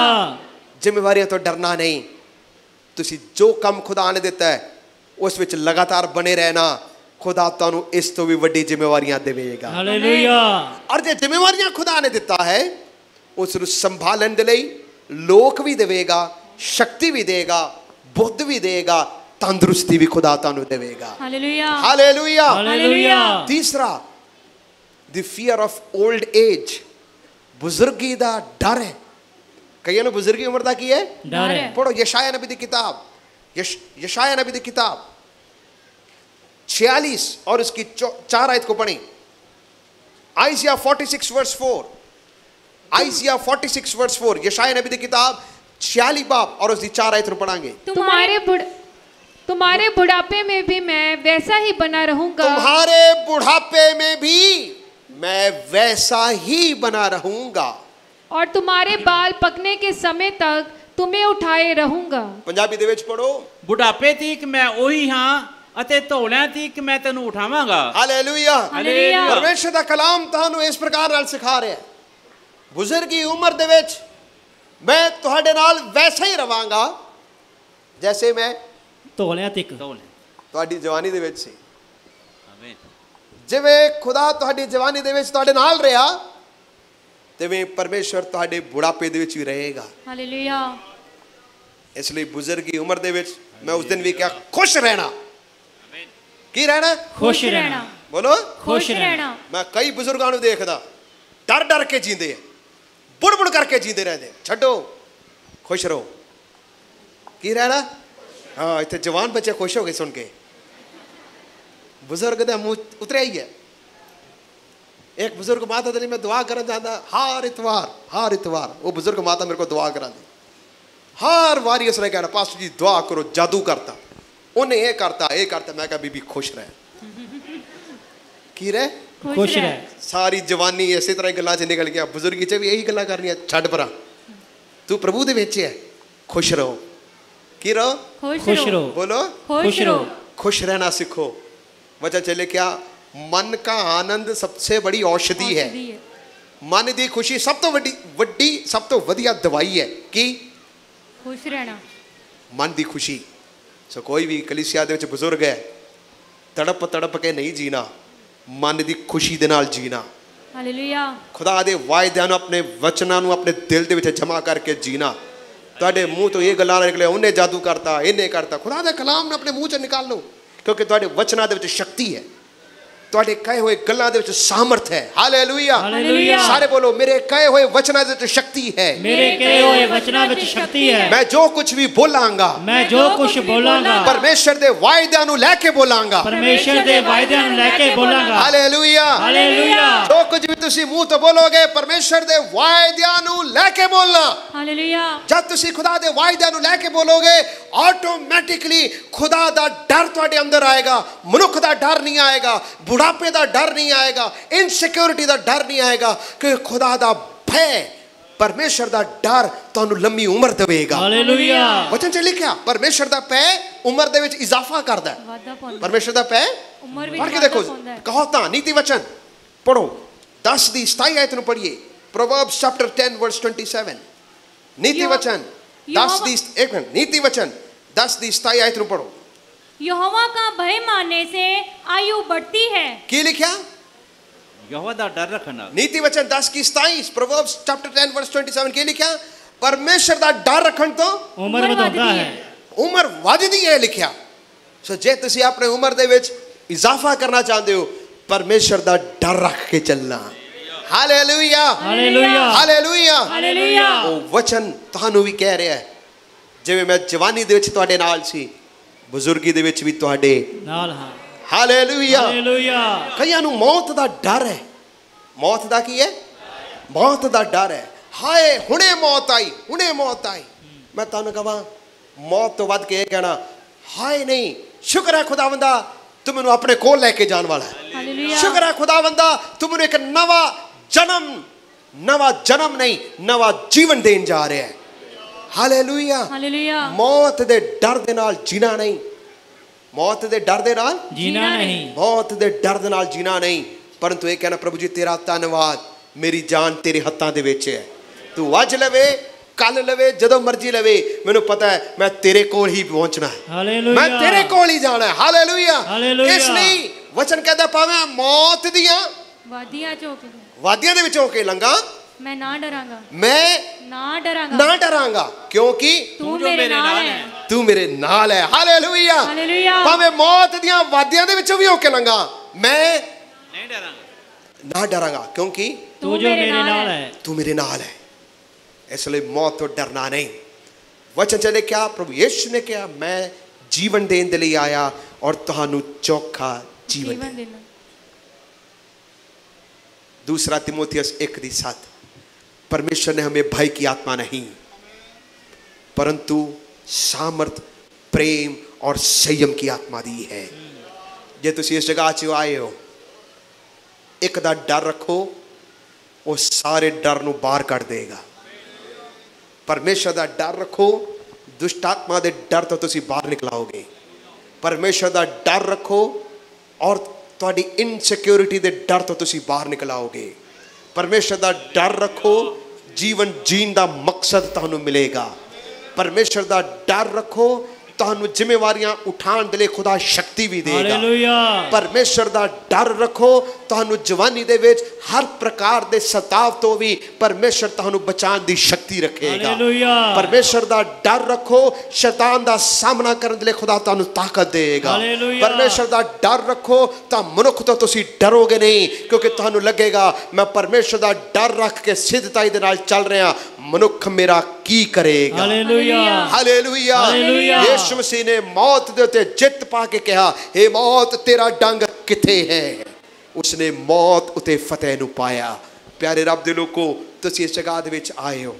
ਜ਼ਿੰਮੇਵਾਰੀਆਂ ਤੋਂ ਡਰਨਾ ਨਹੀਂ। ਤੁਸੀਂ ਜੋ ਕੰਮ ਖੁਦਾ ਨੇ ਦਿੱਤਾ ਹੈ ਉਸ ਵਿੱਚ ਲਗਾਤਾਰ ਬਣੇ ਰਹਿਣਾ। ਖੁਦਾ ਤੁਹਾਨੂੰ ਇਸ ਤੋਂ ਵੀ ਵੱਡੀ ਜ਼ਿੰਮੇਵਾਰੀਆਂ ਦੇਵੇਗਾ। ਹਾਲੇਲੂਇਆ। ਔਰ ਜੇ ਜ਼ਿੰਮੇਵਾਰੀਆਂ ਖੁਦਾ ਨੇ ਦਿੱਤਾ ਹੈ, ਉਸ ਨੂੰ ਸੰਭਾਲਣ ਦੇ ਲਈ ਲੋਕ ਵੀ ਦੇਵੇਗਾ, ਸ਼ਕਤੀ ਵੀ ਦੇਗਾ, ਬੁੱਧ ਵੀ ਦੇਗਾ, ਤੰਦਰੁਸਤੀ ਵੀ ਖੁਦਾ ਤੁਹਾਨੂੰ ਦੇਵੇਗਾ। Hallelujah, hallelujah, hallelujah. ਤੀਸਰਾ, the fear of old age, ਬਜ਼ੁਰਗੀ ਦਾ ਡਰ ਹੈ। ਕਈਆਂ ਨੂੰ ਬਜ਼ੁਰਗੀ ਉਮਰ ਦਾ ਕੀ ਹੈ? ਡਰ ਹੈ। ਪੜੋ ਯਸ਼ਾਇਆ ਨਬੀ ਦੀ ਕਿਤਾਬ, यशाया नबी की किताब 46 और उसकी 4 आयत को पढ़ें। आइजिया 46 वर्स 4, आइजिया 46 वर्स 4, यशाया नबी की किताब 46 बाब और उसकी 4 आयत पढ़ांगे। तुम्हारे बुढ़ापे में भी मैं वैसा ही बना रहूंगा। तुम्हारे बुढ़ापे में भी मैं वैसा ही बना रहूंगा। और तुम्हारे बाल पकने के समय तक तुम्हें उठाए रहूंगा। पंजाबी दे विच पढ़ो। बुढ़ापे तक मैं ओही हां ਅਤੇ ਧੌਲਿਆਂ ਤੀਕ ਮੈਂ ਤੈਨੂੰ ਉਠਾਵਾਂਗਾ। Hallelujah, hallelujah. ਪਰਮੇਸ਼ਰ ਦਾ ਕਲਾਮ ਤੁਹਾਨੂੰ ਇਸ ਪ੍ਰਕਾਰ ਨਾਲ ਸਿਖਾ ਰਿਹਾ ਹੈ, ਬਜ਼ੁਰਗੀ ਉਮਰ ਦੇ ਵਿੱਚ ਮੈਂ ਤੁਹਾਡੇ ਨਾਲ ਵੈਸਾ ਹੀ ਰਵਾਂਗਾ ਜੈਸੇ ਮੈਂ ਧੌਲਿਆਂ ਤੀਕ ਤੁਹਾਡੀ ਜਵਾਨੀ ਦੇ ਵਿੱਚ ਸੀ। ਆਮੀਨ। ਜਿਵੇਂ ਖੁਦਾ ਤੁਹਾਡੀ ਜਵਾਨੀ ਦੇ ਵਿੱਚ ਤੁਹਾਡੇ ਨਾਲ ਰਿਹਾ, ਤਿਵੇਂ ਪਰਮੇਸ਼ਰ ਤੁਹਾਡੇ ਬੁਢਾਪੇ ਦੇ ਵਿੱਚ ਵੀ ਰਹੇਗਾ। ਹਾਲੇਲੂਇਆ। ਇਸ ਲਈ ਬਜ਼ੁਰਗੀ ਉਮਰ ਦੇ ਵਿੱਚ ਮੈਂ ਉਸ ਦਿਨ ਵੀ ਕਿਹਾ ਖੁਸ਼ ਰਹਿਣਾ। ਕੀ ਰਹਿਣਾ? खुश रहना। बोलो खुश रहना। मैं कई बुजुर्गों ਨੂੰ ਦੇਖਦਾ डर डर के जींदे बुड़ बुड़ करके जींदे रहंदे। ਛੱਡੋ, खुश रहो। ਕੀ ਰਹਿਣਾ? हाँ, ਇੱਥੇ जवान बच्चे खुश हो गए सुन के। बुजुर्ग ਦਾ ਮੂੰਹ ਉਤਰਿਆ ਹੀ है। एक बुजुर्ग माता ਦੇ ਲਈ मैं दुआ ਕਰਨ ਜਾਂਦਾ हर इतवार वो बुजुर्ग माता मेरे को दुआ करांदी। हर वारी उसने कहना पास्टर जी दुआ करो, जादू करता, उन्हें ये करता मैं कहा बीबी खुश रहे। की रहे? खुश रहे। सारी जवानी इसी तरह गल्लां च निकल गया, बुजुर्गी च भी यही गल्लां करनियां। छड्ड परा, तू प्रभु दे विच है, खुश रहो। की रहो? खुश रहो। बोलो खुश रहो। खुश रहना सीखो। वचन चले क्या? मन का आनंद सबसे बड़ी औषधि है। मन दी खुशी सब तो वड्डी सब तो वधिया दवाई है। की? खुश रहना। मन दी खुशी। सो कोई भी कलीसिया दे विच बुजुर्ग है, तड़प तड़प के नहीं जीना, मन दी खुशी दे नाल जीना। हालेलुया। खुदा दे वायदियां नूं अपने वचनां नूं अपने दिल दे विच जमा करके जीना। तुहाडे मूँह तो ये गल्लां निकले उन्हें जादू करता, इन्हें करता। खुदा दे कलाम नूं अपने मूँह च निकाल लो, क्योंकि तुहाडे वचनां दे विच शक्ति है। ਤੁਹਾਡੇ ਕਹੇ ਹੋਏ ਗੱਲਾਂ ਦੇ ਵਿੱਚ ਸਾਮਰਥ ਹੈ। Hallelujah, hallelujah. ਸਾਰੇ ਬੋਲੋ, ਮੇਰੇ ਕਹੇ ਹੋਏ ਵਚਨਾਂ ਦੇ ਵਿੱਚ ਸ਼ਕਤੀ ਹੈ। ਮੇਰੇ ਕਹੇ ਹੋਏ ਵਚਨਾਂ ਵਿੱਚ ਸ਼ਕਤੀ ਹੈ। ਮੈਂ ਜੋ ਕੁਝ ਵੀ ਬੋਲਾਂਗਾ, ਮੈਂ ਜੋ ਕੁਝ ਬੋਲਾਂਗਾ ਪਰਮੇਸ਼ਰ ਦੇ ਵਾਅਦਿਆਂ ਨੂੰ ਲੈ ਕੇ ਬੋਲਾਂਗਾ। ਪਰਮੇਸ਼ਰ ਦੇ ਵਾਅਦਿਆਂ ਨੂੰ ਲੈ ਕੇ ਬੋਲਾਂਗਾ। Hallelujah, hallelujah. ਜੋ ਕੁਝ ਵੀ ਤੁਸੀਂ ਮੂੰਹ ਤੋਂ ਬੋਲੋਗੇ ਪਰਮੇਸ਼ਰ ਦੇ ਵਾਅਦਿਆਂ ਨੂੰ ਲੈ ਕੇ ਬੋਲਣਾ। हालेलुया। ਜਦ ਤੁਸੀਂ ਖੁਦਾ ਦੇ ਵਾਅਦਿਆਂ ਨੂੰ ਲੈ ਕੇ ਬੋਲੋਗੇ ਆਟੋਮੈਟਿਕਲੀ ਖੁਦਾ ਦਾ ਡਰ ਤੁਹਾਡੇ ਅੰਦਰ ਆਏਗਾ। ਮਨੁੱਖ ਦਾ ਡਰ ਨਹੀਂ ਆਏਗਾ, ਬੁਢਾਪੇ ਦਾ ਡਰ ਨਹੀਂ ਆਏਗਾ, ਇਨਸਿਕਿਉਰਿਟੀ ਦਾ ਡਰ ਨਹੀਂ ਆਏਗਾ, ਕਿ ਖੁਦਾ ਦਾ ਭੈ, ਪਰਮੇਸ਼ਰ ਦਾ ਡਰ ਤੁਹਾਨੂੰ ਲੰਮੀ ਉਮਰ ਦੇਵੇਗਾ। ਹਾਲੇਲੂਇਆ। ਵਚਨ 'ਚ ਲਿਖਿਆ ਪਰਮੇਸ਼ਰ ਦਾ ਭੈ ਉਮਰ ਦੇ ਵਿੱਚ ਇਜ਼ਾਫਾ ਕਰਦਾ ਹੈ। वादा पाउंदा ਪਰਮੇਸ਼ਰ ਦਾ ਭੈ ਉਮਰ ਵਿੱਚ ਪੜ੍ਹ ਕੇ ਵਾਧਾ ਦੇਖੋ, ਪਾਉਂਦਾ ਹੈ। ਕਹੋ ਤਾਂ ਨੀਤੀ ਵਚਨ ਪੜੋ 10 ਦੀ 27 ਆਇਤ ਨੂੰ ਪੜ੍ਹੀਏ। ਪ੍ਰੋਵਰਬਸ ਚੈਪਟਰ 10 ਵਰਸ 27। ਨੀਤੀ ਵਚਨ 10 ਦੀ ਇੱਕ ਮਿੰਟ, ਨੀਤੀ ਵਚਨ 10 ਦੀ 27 ਆਇਤ ਨੂੰ ਪੜੋ। यहोवा का भय मानने से आयु बढ़ती है। ਕੀ ਲਿਖਿਆ? ਯਹੋਵਾ ਦਾ ਡਰ ਰੱਖਣ ਨਾਲ ਨੀਤੀ ਵਚਨ 10 की 27 ਪ੍ਰੋਵਰਬਸ ਚੈਪਟਰ 10 ਵਰਸ 27 ਕੀ ਲਿਖਿਆ? ਪਰਮੇਸ਼ਰ ਦਾ ਡਰ ਰੱਖਣ ਤੋਂ ਉਮਰ ਵਧਾਉਂਦਾ ਹੈ। ਉਮਰ ਵੱਧਦੀ ਹੈ ਲਿਖਿਆ। ਸੋ ਜੇ ਤੁਸੀਂ ਆਪਣੇ ਉਮਰ ਦੇ ਵਿੱਚ ਇਜ਼ਾਫਾ ਕਰਨਾ ਚਾਹੁੰਦੇ ਹੋ ਪਰਮੇਸ਼ਰ ਦਾ ਡਰ ਰੱਖ ਕੇ ਚੱਲਣਾ। Hallelujah, hallelujah. ਹਾਲੇਲੂਇਆ। हालेलुया। ਉਹ ਵਚਨ ਤੁਹਾਨੂੰ ਵੀ ਕਹਿ ਰਿਹਾ ਹੈ, ਜਿਵੇਂ ਮੈਂ ਜਵਾਨੀ ਦੇ ਵਿੱਚ ਤੁਹਾਡੇ ਨਾਲ ਸੀ, ਬਜ਼ੁਰਗੀ ਦੇ ਵਿੱਚ ਵੀ ਤੁਹਾਡੇ ਨਾਲ ਹਾਂ। ਹਾਲੇਲੂਇਆ। ਹਾਲੇਲੂਇਆ। ਕਈਆਂ ਨੂੰ ਮੌਤ ਦਾ ਡਰ ਹੈ। ਮੌਤ ਦਾ ਕੀ ਹੈ? ਮੌਤ ਦਾ ਡਰ ਹੈ। ਹਾਏ ਹੁਣੇ ਮੌਤ ਆਈ, ਹੁਣੇ ਮੌਤ ਆਈ। ਮੈਂ ਤੁਹਾਨੂੰ ਕਹਾਂ ਮੌਤ ਤੋਂ ਵੱਧ ਕੇ ਇਹ ਕਹਿਣਾ, ਹਾਏ ਨਹੀਂ, ਸ਼ੁਕਰ ਹੈ ਖੁਦਾਵੰਦਾ ਤੂੰ ਮੈਨੂੰ ਆਪਣੇ ਕੋਲ ਲੈ ਕੇ ਜਾਣ ਵਾਲਾ ਹੈ। हालेलुया। ਸ਼ੁਕਰ ਹੈ ਖੁਦਾਵੰਦਾ ਤੂੰ ਮੈਨੂੰ ਇੱਕ ਨਵਾਂ ਜਨਮ ਨਹੀਂ, ਨਵਾਂ ਜੀਵਨ ਦੇਣ ਜਾ ਰਿਹਾ ਹੈ। ਹਾਲੇਲੂਇਆ। हालेलुया। ਮੌਤ ਦੇ ਡਰ ਦੇ ਨਾਲ ਜੀਣਾ ਨਹੀਂ, ਮੌਤ ਦੇ ਡਰ ਦੇ ਨਾਲ ਜੀਣਾ ਨਹੀਂ। ਮੌਤ ਦੇ ਡਰ ਦੇ ਨਾਲ ਜੀਣਾ ਨਹੀਂ, ਪਰੰਤੂ ਇਹ ਕਹਿਣਾ ਪ੍ਰਭੂ ਜੀ ਤੇਰਾ ਧੰਨਵਾਦ, ਮੇਰੀ ਜਾਨ ਤੇਰੇ ਹੱਥਾਂ ਦੇ ਵਿੱਚ ਹੈ। ਤੂੰ ਅੱਜ ਲਵੇ, ਕੱਲ ਲਵੇ, ਜਦੋਂ ਮਰਜ਼ੀ ਲਵੇ, ਮੈਨੂੰ ਪਤਾ ਹੈ ਮੈਂ ਤੇਰੇ ਕੋਲ ਹੀ ਪਹੁੰਚਣਾ ਹੈ। ਹਾਲੇਲੂਇਆ। ਮੈਂ ਤੇਰੇ ਕੋਲ ਹੀ ਜਾਣਾ ਹੈ। ਹਾਲੇਲੂਇਆ। ਹਾਲੇਲੂਇਆ। ਇਸ ਲਈ ਵਚਨ ਕਹਿੰਦਾ ਭਾਵੇਂ ਮੌਤ ਦੀਆਂ वादियां चौक ਵਾਦੀਆਂ ਦੇ ਵਿੱਚੋਂ ਕੇ ਲੰਘਾਂ, मैं ना डरांगा, ਮੈਂ ना डरांगा, ਨਾ ਡਰਾਂਗਾ, ਕਿਉਂਕਿ तू मेरे नाल है। ਤੂੰ ਮੇਰੇ ਨਾਲ ਹੈ। ਹਾਲੇਲੂਇਆ। हालेलुया। ਭਾਵੇਂ ਮੌਤ ਦੀਆਂ ਵਾਦੀਆਂ ਦੇ ਵਿੱਚੋਂ ਵੀ ਹੋ ਕੇ ਲੰਘਾਂ, ਮੈਂ ਨਹੀਂ ਡਰਾਂਗਾ। ਨਾ ਡਰਾਂਗਾ, ਕਿਉਂਕਿ ਤੂੰ ਜੋ ਮੇਰੇ ਨਾਲ ਹੈ। ਤੂੰ ਮੇਰੇ ਨਾਲ ਹੈ। ਇਸ ਲਈ ਮੌਤ ਤੋਂ ਡਰਨਾ ਨਹੀਂ। ਵਚਨ ਚ ਲਿਖਿਆ ਪ੍ਰਭੂ ਯਿਸੂ ਨੇ ਕਿਹਾ ਮੈਂ ਜੀਵਨ ਦੇਣ ਦੇ ਲਈ ਆਇਆ ਔਰ ਤੁਹਾਨੂੰ ਚੋਖਾ ਜੀਵਨ जीवन देना। दूसरा तिमोथियस 1:7 परमेश्वर ने हमें भय की आत्मा नहीं परंतु सामर्थ, प्रेम और संयम की आत्मा दी है। जे तुसी इस जगह च आए हो, एक दा डर रखो, वो सारे डर नूं बाहर कढ़ देगा। परमेश्वर दा डर रखो, दुष्ट आत्मा दे डर तो तुसी बाहर निकलाओगे। परमेश्वर दा डर रखो और ਤੁਹਾਡੀ ਇਨਸਿਕਿਉਰਿਟੀ ਦੇ ਡਰ ਤੋਂ ਤੁਸੀਂ ਬਾਹਰ ਨਿਕਲ ਆਓਗੇ। ਪਰਮੇਸ਼ਰ ਦਾ ਡਰ ਰੱਖੋ, ਜੀਵਨ ਜੀਣ ਦਾ ਮਕਸਦ ਤੁਹਾਨੂੰ ਮਿਲੇਗਾ। ਪਰਮੇਸ਼ਰ ਦਾ ਡਰ ਰੱਖੋ, ਤੁਹਾਨੂੰ ਜ਼ਿੰਮੇਵਾਰੀਆਂ ਉਠਾਉਣ ਦੇ ਲਈ ਖੁਦਾ ਸ਼ਕਤੀ ਵੀ ਦੇਗਾ। ਹਾਲੇਲੂਇਆ। ਪਰਮੇਸ਼ਰ ਦਾ ਡਰ ਰੱਖੋ, ਤੁਹਾਨੂੰ ਜਵਾਨੀ ਦੇ ਵਿੱਚ ਹਰ ਪ੍ਰਕਾਰ ਦੇ ਸਤਾਵ ਤੋਂ ਵੀ ਪਰਮੇਸ਼ਰ ਤੁਹਾਨੂੰ ਬਚਾਉਣ ਦੀ ਸ਼ਕਤੀ ਰੱਖੇਗਾ। ਹਾਲੇਲੂਇਆ। ਪਰਮੇਸ਼ਰ ਦਾ ਡਰ ਰੱਖੋ, ਸ਼ੈਤਾਨ ਦਾ ਸਾਹਮਣਾ ਕਰਨ ਦੇ ਲਈ ਖੁਦਾ ਤੁਹਾਨੂੰ ਤਾਕਤ ਦੇਗਾ। ਹਾਲੇਲੂਇਆ। ਪਰਮੇਸ਼ਰ ਦਾ ਡਰ ਰੱਖੋ ਤਾਂ ਮਨੁੱਖ ਤੋਂ ਤੁਸੀਂ ਡਰੋਗੇ ਨਹੀਂ, ਕਿਉਂਕਿ ਤੁਹਾਨੂੰ ਲੱਗੇਗਾ ਮੈਂ ਪਰਮੇਸ਼ਰ ਦਾ ਡਰ ਰੱਖ ਕੇ ਸਿੱਧਤਾਈ ਦੇ ਨਾਲ ਚੱਲ ਰਿਹਾ, ਮਨੁੱਖ ਮੇਰਾ ਕੀ ਕਰੇਗਾ। ਹਾਲੇਲੂਇਆ। ਹਾਲੇਲੂਇਆ। ਹਾਲੇਲੂਇਆ। ਯਿਸੂ ਮਸੀਹ ਨੇ ਮੌਤ ਦੇ ਉੱਤੇ ਜਿੱਤ ਪਾ ਕੇ ਕਿਹਾ, ਹੇ ਮੌਤ ਤੇਰਾ ਡੰਗ ਕਿੱਥੇ ਹੈ? ਉਸਨੇ ਮੌਤ ਉਤੇ ਫਤਿਹ ਨੂੰ ਪਾਇਆ। ਪਿਆਰੇ ਰੱਬ ਦੇ ਲੋਕੋ, ਤੁਸੀਂ ਇਸ ਜਗ੍ਹਾ ਦੇ ਵਿੱਚ ਆਏ ਹੋ,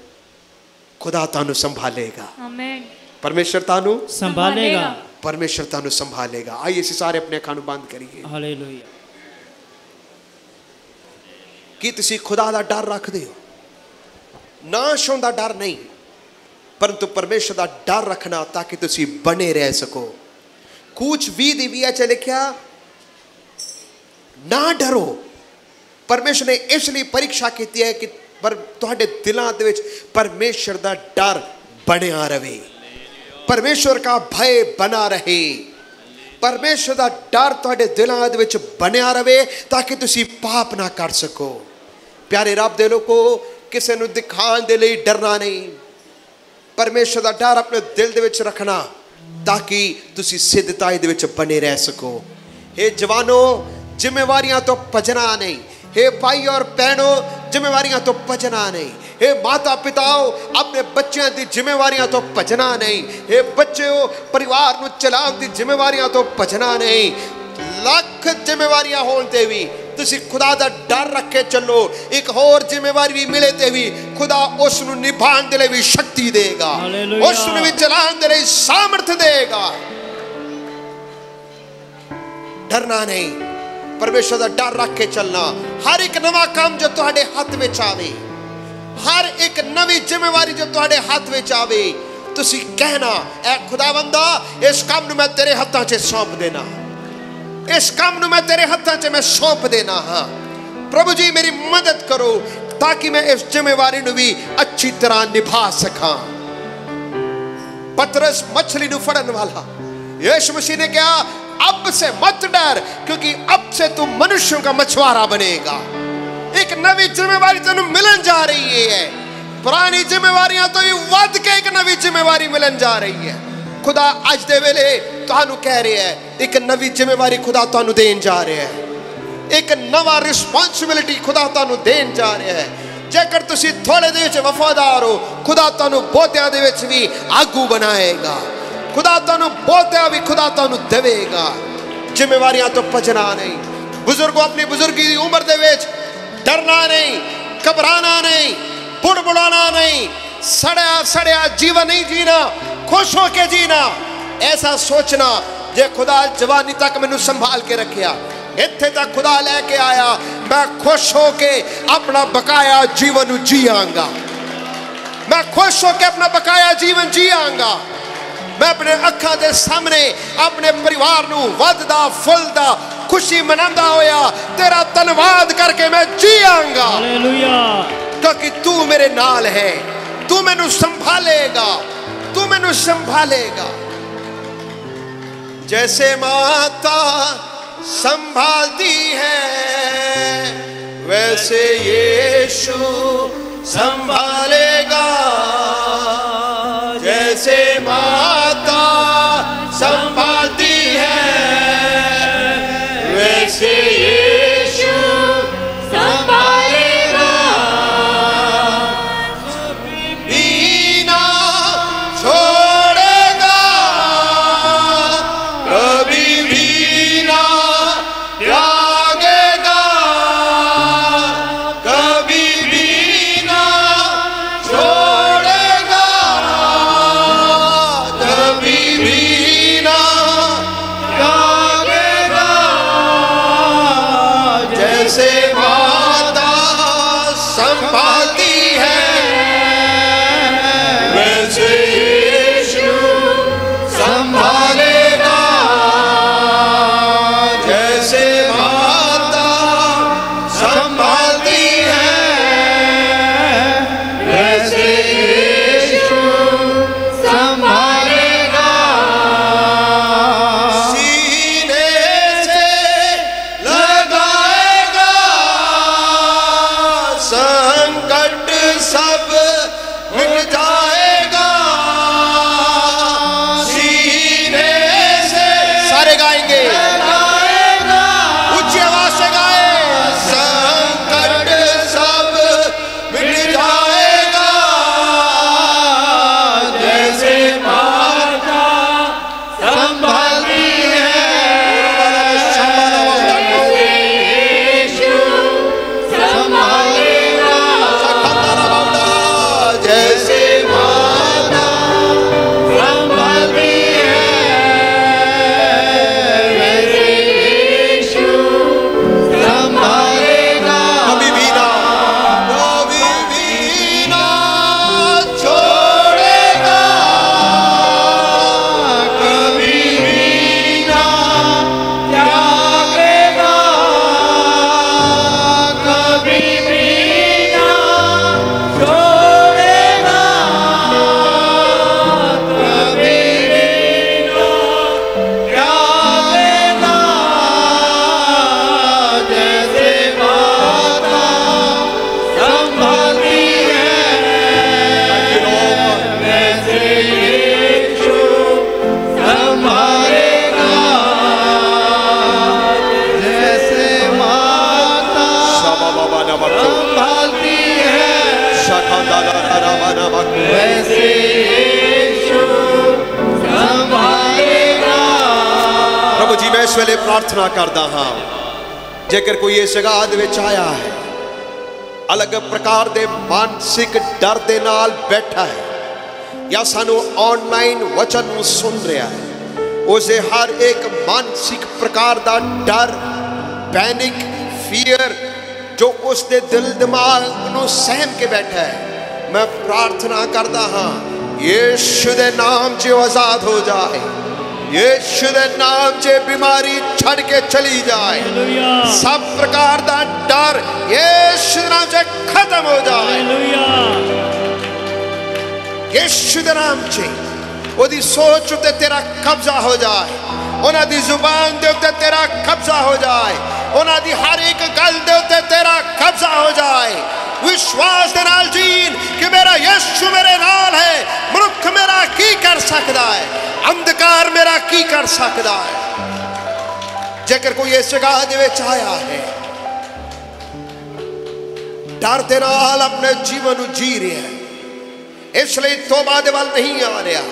ਖੁਦਾ ਤੁਹਾਨੂੰ ਸੰਭਾਲੇਗਾ। आमेन। ਪਰਮੇਸ਼ਰ ਤੁਹਾਨੂੰ ਸੰਭਾਲੇਗਾ। ਪਰਮੇਸ਼ਰ ਤੁਹਾਨੂੰ ਸੰਭਾਲੇਗਾ। ਆइए ਅਸੀਂ ਸਾਰੇ ਆਪਣੇ ਅੱਖਾਂ ਨੂੰ ਬੰਦ ਕਰੀਏ। ਹਾਲੇਲੂਇਆ। ਕੀ ਤੁਸੀਂ ਖੁਦਾ ਦਾ ਡਰ ਰੱਖਦੇ ਹੋ? ਨਾਸ਼ ਹੋਣ ਦਾ ਡਰ ਨਹੀਂ, ਪਰੰਤੂ ਪਰਮੇਸ਼ਰ ਦਾ ਡਰ ਰੱਖਣਾ ਤਾਂ ਕਿ ਤੁਸੀਂ ਬਣੇ ਰਹਿ ਸਕੋ। ਕੂਚ 20 ਦੀ 20 ਚ ਲਿਖਿਆ ਨਾ ਡਰੋ। ਪਰਮੇਸ਼ਰ ਨੇ ਇਸ ਲਈ ਪਰੀਖਿਆ ਕੀਤੀ ਹੈ ਕਿ ਪਰ ਤੁਹਾਡੇ ਦਿਲਾਂ ਦੇ ਵਿੱਚ ਪਰਮੇਸ਼ਰ ਦਾ ਡਰ ਬਣਿਆ ਰਹੇ, ਪਰਮੇਸ਼ਰ ਦਾ ਭੈ ਬਣਾ ਰਹੇ, ਪਰਮੇਸ਼ਰ ਦਾ ਡਰ ਤੁਹਾਡੇ ਦਿਲਾਂ ਦੇ ਵਿੱਚ ਬਣਿਆ ਰਹੇ ਤਾਂ ਕਿ ਤੁਸੀਂ ਪਾਪ ਨਾ ਕਰ ਸਕੋ। ਪਿਆਰੇ ਰੱਬ ਦੇ ਲੋਕੋ, ਕਿਸੇ ਨੂੰ ਦਿਖਾਉਣ ਦੇ ਲਈ ਡਰਨਾ ਨਹੀਂ, ਪਰਮੇਸ਼ਰ ਦਾ ਡਰ ਆਪਣੇ ਦਿਲ ਦੇ ਵਿੱਚ ਰੱਖਣਾ ਤਾਂ ਕਿ ਤੁਸੀਂ ਸਿੱਧਤਾਈ ਦੇ ਵਿੱਚ ਬਣੇ ਰਹਿ ਸਕੋ। ਇਹ ਜਵਾਨੋ, जिम्मेवारियां तो भजना नहीं। हे भाई और बहनों, जिम्मेवारियां तो भजना नहीं। हे माता पिताओ, अपने बच्चों की जिम्मेवारियां तो भजना नहीं। हे बच्चों, परिवार को चलाने की जिम्मेवारियां तो भजना नहीं। लख जिम्मेवारियां होने भी तुसी खुदा दा डर रख के चलो। एक और जिम्मेवारी भी मिले ते भी खुदा उस नु निभाने दे लिए भी शक्ति देगा, उस नु भी चलाने दे लिए सामर्थ देगा। डरना नहीं, परमेश्वर दा डर रख के चलना। हर एक नवा काम जो तुहाडे हाथ में आवे, हर एक नवी जिम्मेवारी जो तुहाडे हाथ में आवे, तुसी कहना ऐ खुदावंदा, इस काम नु मैं तेरे हाथों च सौंप देना, इस काम नु मैं तेरे हाथों च मैं सौंप देना। हाँ प्रभु जी, मेरी मदद करो ताकि मैं इस जिम्मेवारी नु भी अच्छी तरह निभा सका। पतरस मछली नु फड़न वाला, यीशु मसीह ने कहा अब से मत डर, क्योंकि अब से तू मनुष्यों का मछुआरा बनेगा। एक नवी जिम्मेवारी तेन मिलन जा रही है। पुरानी जिम्मेवारियां तो भी वध के एक नवी जिम्मेवारी मिलन जा रही है। खुदा अज दे वेले तुहानू कह रहे है, एक नवी जिम्मेवारी खुदा तुहानू देन जा रहा है। एक नवा रिस्पॉन्सिबिलिटी खुदा तुहानू देन जा रहा है। जेकर तुसी थोड़े दे विच वफादार हो, खुदा तुहानू बहुतियां दे विच भी आगू बनाएगा। खुदा तुहानू बहुतियां भी खुदा तुहानू देवेगा। जिम्मेवारियां तो भजना नहीं। बुजुर्गों, अपनी बुजुर्गी दी उम्र दे विच डरना नहीं, घबराना नहीं, बुड़बुड़ाना नहीं, सड़या सड़या जीवन नहीं जीना, खुश होके जीना। ऐसा सोचना जे खुदा जवानी तक मैनू संभाल के रखिया, इत्थे तक खुदा लेके आया, मैं खुश होके अपना बकाया जीवन जियांगा, मैं खुश होके अपना बकाया जीवन जियांगा। मैं अपने अखां दे सामने अपने परिवार नू वधदा फुलदा खुशी मनांदा होया तेरा धन्यवाद करके मैं जियांगा। हालेलुया। क्योंकि तू मेरे नाल है, तू मैनू संभालेगा, तू मैनू संभालेगा। जैसे माता संभालती है वैसे यीशु संभालेगा। जैसे माता संभालती है वैसे यीशु संभालेगा। कभी ना छोड़ेगा, कभी भी ना त्यागेगा, कभी भी ना छोड़ेगा। इस वेले प्रार्थना करदा हां जेकर कोई इस जगह दे विच आया है अलग प्रकार दे मानसिक डर दे नाल बैठा है या सानू ऑनलाइन वचन नू सुन रहा है उसे हर एक मानसिक प्रकार दा डर पैनिक फियर जो उसके दिल दिमाग नू सहम के बैठा है मैं प्रार्थना करदा हां यीशु दे नाम च आजाद हो जाए यीशु दे नाम च बीमारी छड़ के चली जाए सब प्रकार दा डर यीशु दे नाम च खत्म हो जाए यीशु दे नाम च ओदी सोच उते तेरा कब्जा हो जाए उन्हां दी जुबान दे उते तेरा कब्जा हो जाए उन्हां दी हर एक गल दे उते तेरा कब्जा हो जाए विश्वास दे नाल जीन कि मेरा यीशु मेरे नाल है मनुख मेरा की कर सकदा है अंधकार मेरा की कर सकदा है जेकर कोई इस जगह दे विच आया है डर दे नाल अपने जीवन नू जी रहा है इसलिए तौबा दे वल नहीं आ रहा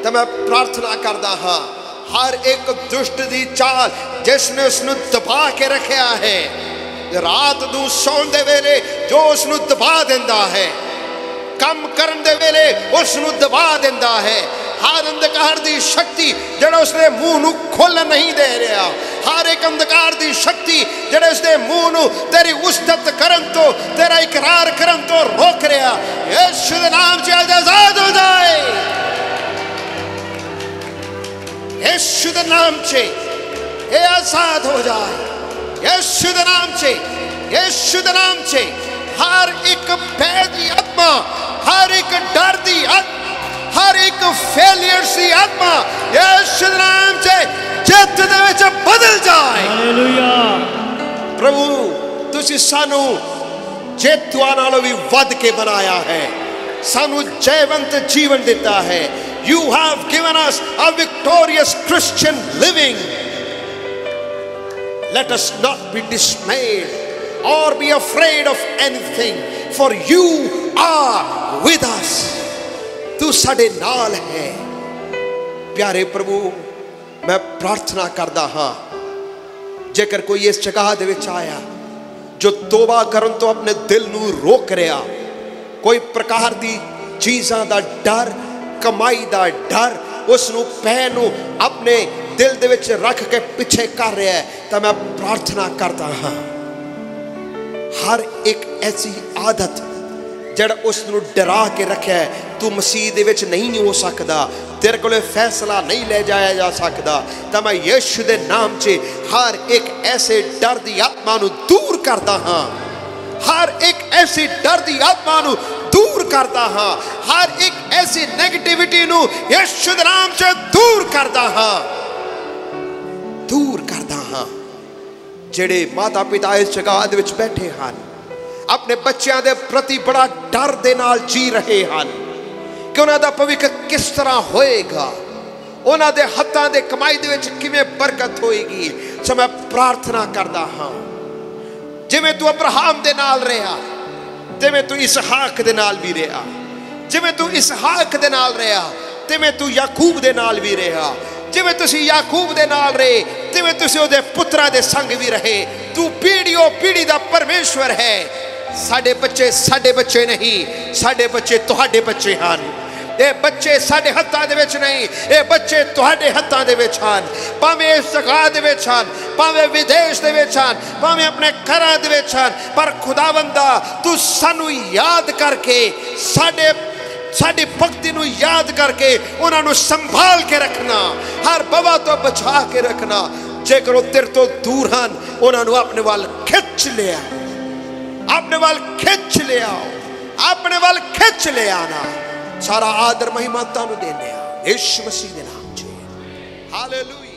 तो मैं प्रार्थना करदा हां हर एक दुष्ट दी चाल जिसने उसनू दबा के रखा है रात नू सौण दे वेले जो उसनू दबा देंदा है कम करन दे वेले उसनू दबा देंदा है हर अंधकार दी शक्ति जड़ा उसने मुंह नू खोलन नहीं दे रहा हर एक अंधकार दी शक्ति जड़ा उसने मुंह नू तेरी उस्तत करन तो तेरा इकरार करन तो रोक रहा यीशु दे नाम च आजाद हो जाए यीशु दे नाम च ये आजाद हो जाए यीशु दे नाम च यीशु दे नाम च हर एक भय दी आत्मा हर एक डर दी आत्मा हर एक फेलियर सी आत्मा यीशु दे नाम च जित दे विच बदल जाए हालेलुया प्रभु तुसी सानू जेतुआ नालों भी वध के बनाया है सानू जयवंत जीवन देता है You have given us a victorious Christian living. Let us not be dismayed or be afraid of anything, for you are with us. तू साडे नाल है प्यारे प्रभु मैं प्रार्थना करदा हां जेकर कोई इस जगह दे विच आया जो तौबा करन तो अपने दिल नू रोक रहा कोई प्रकार दी चीज़ां दा डर कमाई दा डर उसनू पैनू अपने दिल दे विच रख के पिछे कर रहा है तो मैं प्रार्थना करता हाँ हर एक ऐसी आदत जड़ उसनू डरा के रखा है तू मसीह दे विच नहीं हो सकदा तेरे को फैसला नहीं ले जाया जा सकता तो मैं यीशु दे नाम च हर एक ऐसे डर दी आत्मा नू दूर करता हाँ हर एक ऐसी डर दी आत्मा नू दूर करता हाँ हर एक ऐसी नेगेटिविटी नू यीशु दे नाम च दूर करता हाँ जेड़े माता पिता इस जगह दे विच बैठे हैं अपने बच्चों दे प्रति बड़ा डर दे नाल जी रहे हैं कि उन्हां दा भविष्य किस तरह होएगा उन्हां दे हत्थां दे कमाई दे विच किवें बरकत होएगी सो मैं प्रार्थना करदा हाँ जिवें तू अब्राहम दे नाल रहा तिवें तू इसहाक दे नाल भी रहा जिवें तू इसहाक दे नाल रहा तिवें तू याकूब दे नाल भी रहा जिवें तुसी याकूब दे नाल रहे तिवें तुसी ओदे पुत्रा दे संग भी रहे तू पीढ़ियों पीढ़ी दा परमेश्वर है साडे बच्चे नहीं साडे बच्चे तुहाडे बच्चे हैं ये बच्चे साडे हत्थां दे विच नहीं ये बच्चे तुहाडे हत्थां दे विच हैं भावें इस जगह दे विच हैं भावें विदेश दे विच हैं भावें अपने घरां दे विच हैं पर खुदावंदा तू सानू याद करके साडी भक्ति नू याद करके उन्हां नू संभाल के रखना हर बवा तो बचा के रखना जेकर वो तेरे तो दूर हैं उन्हां नू अपने वाल खिच लिया अपने वाल खिच लिया अपने वाल खिच ले आना सारा आदर महिमा तानू देने यीशु मसीह दे नाम च हालेलुया।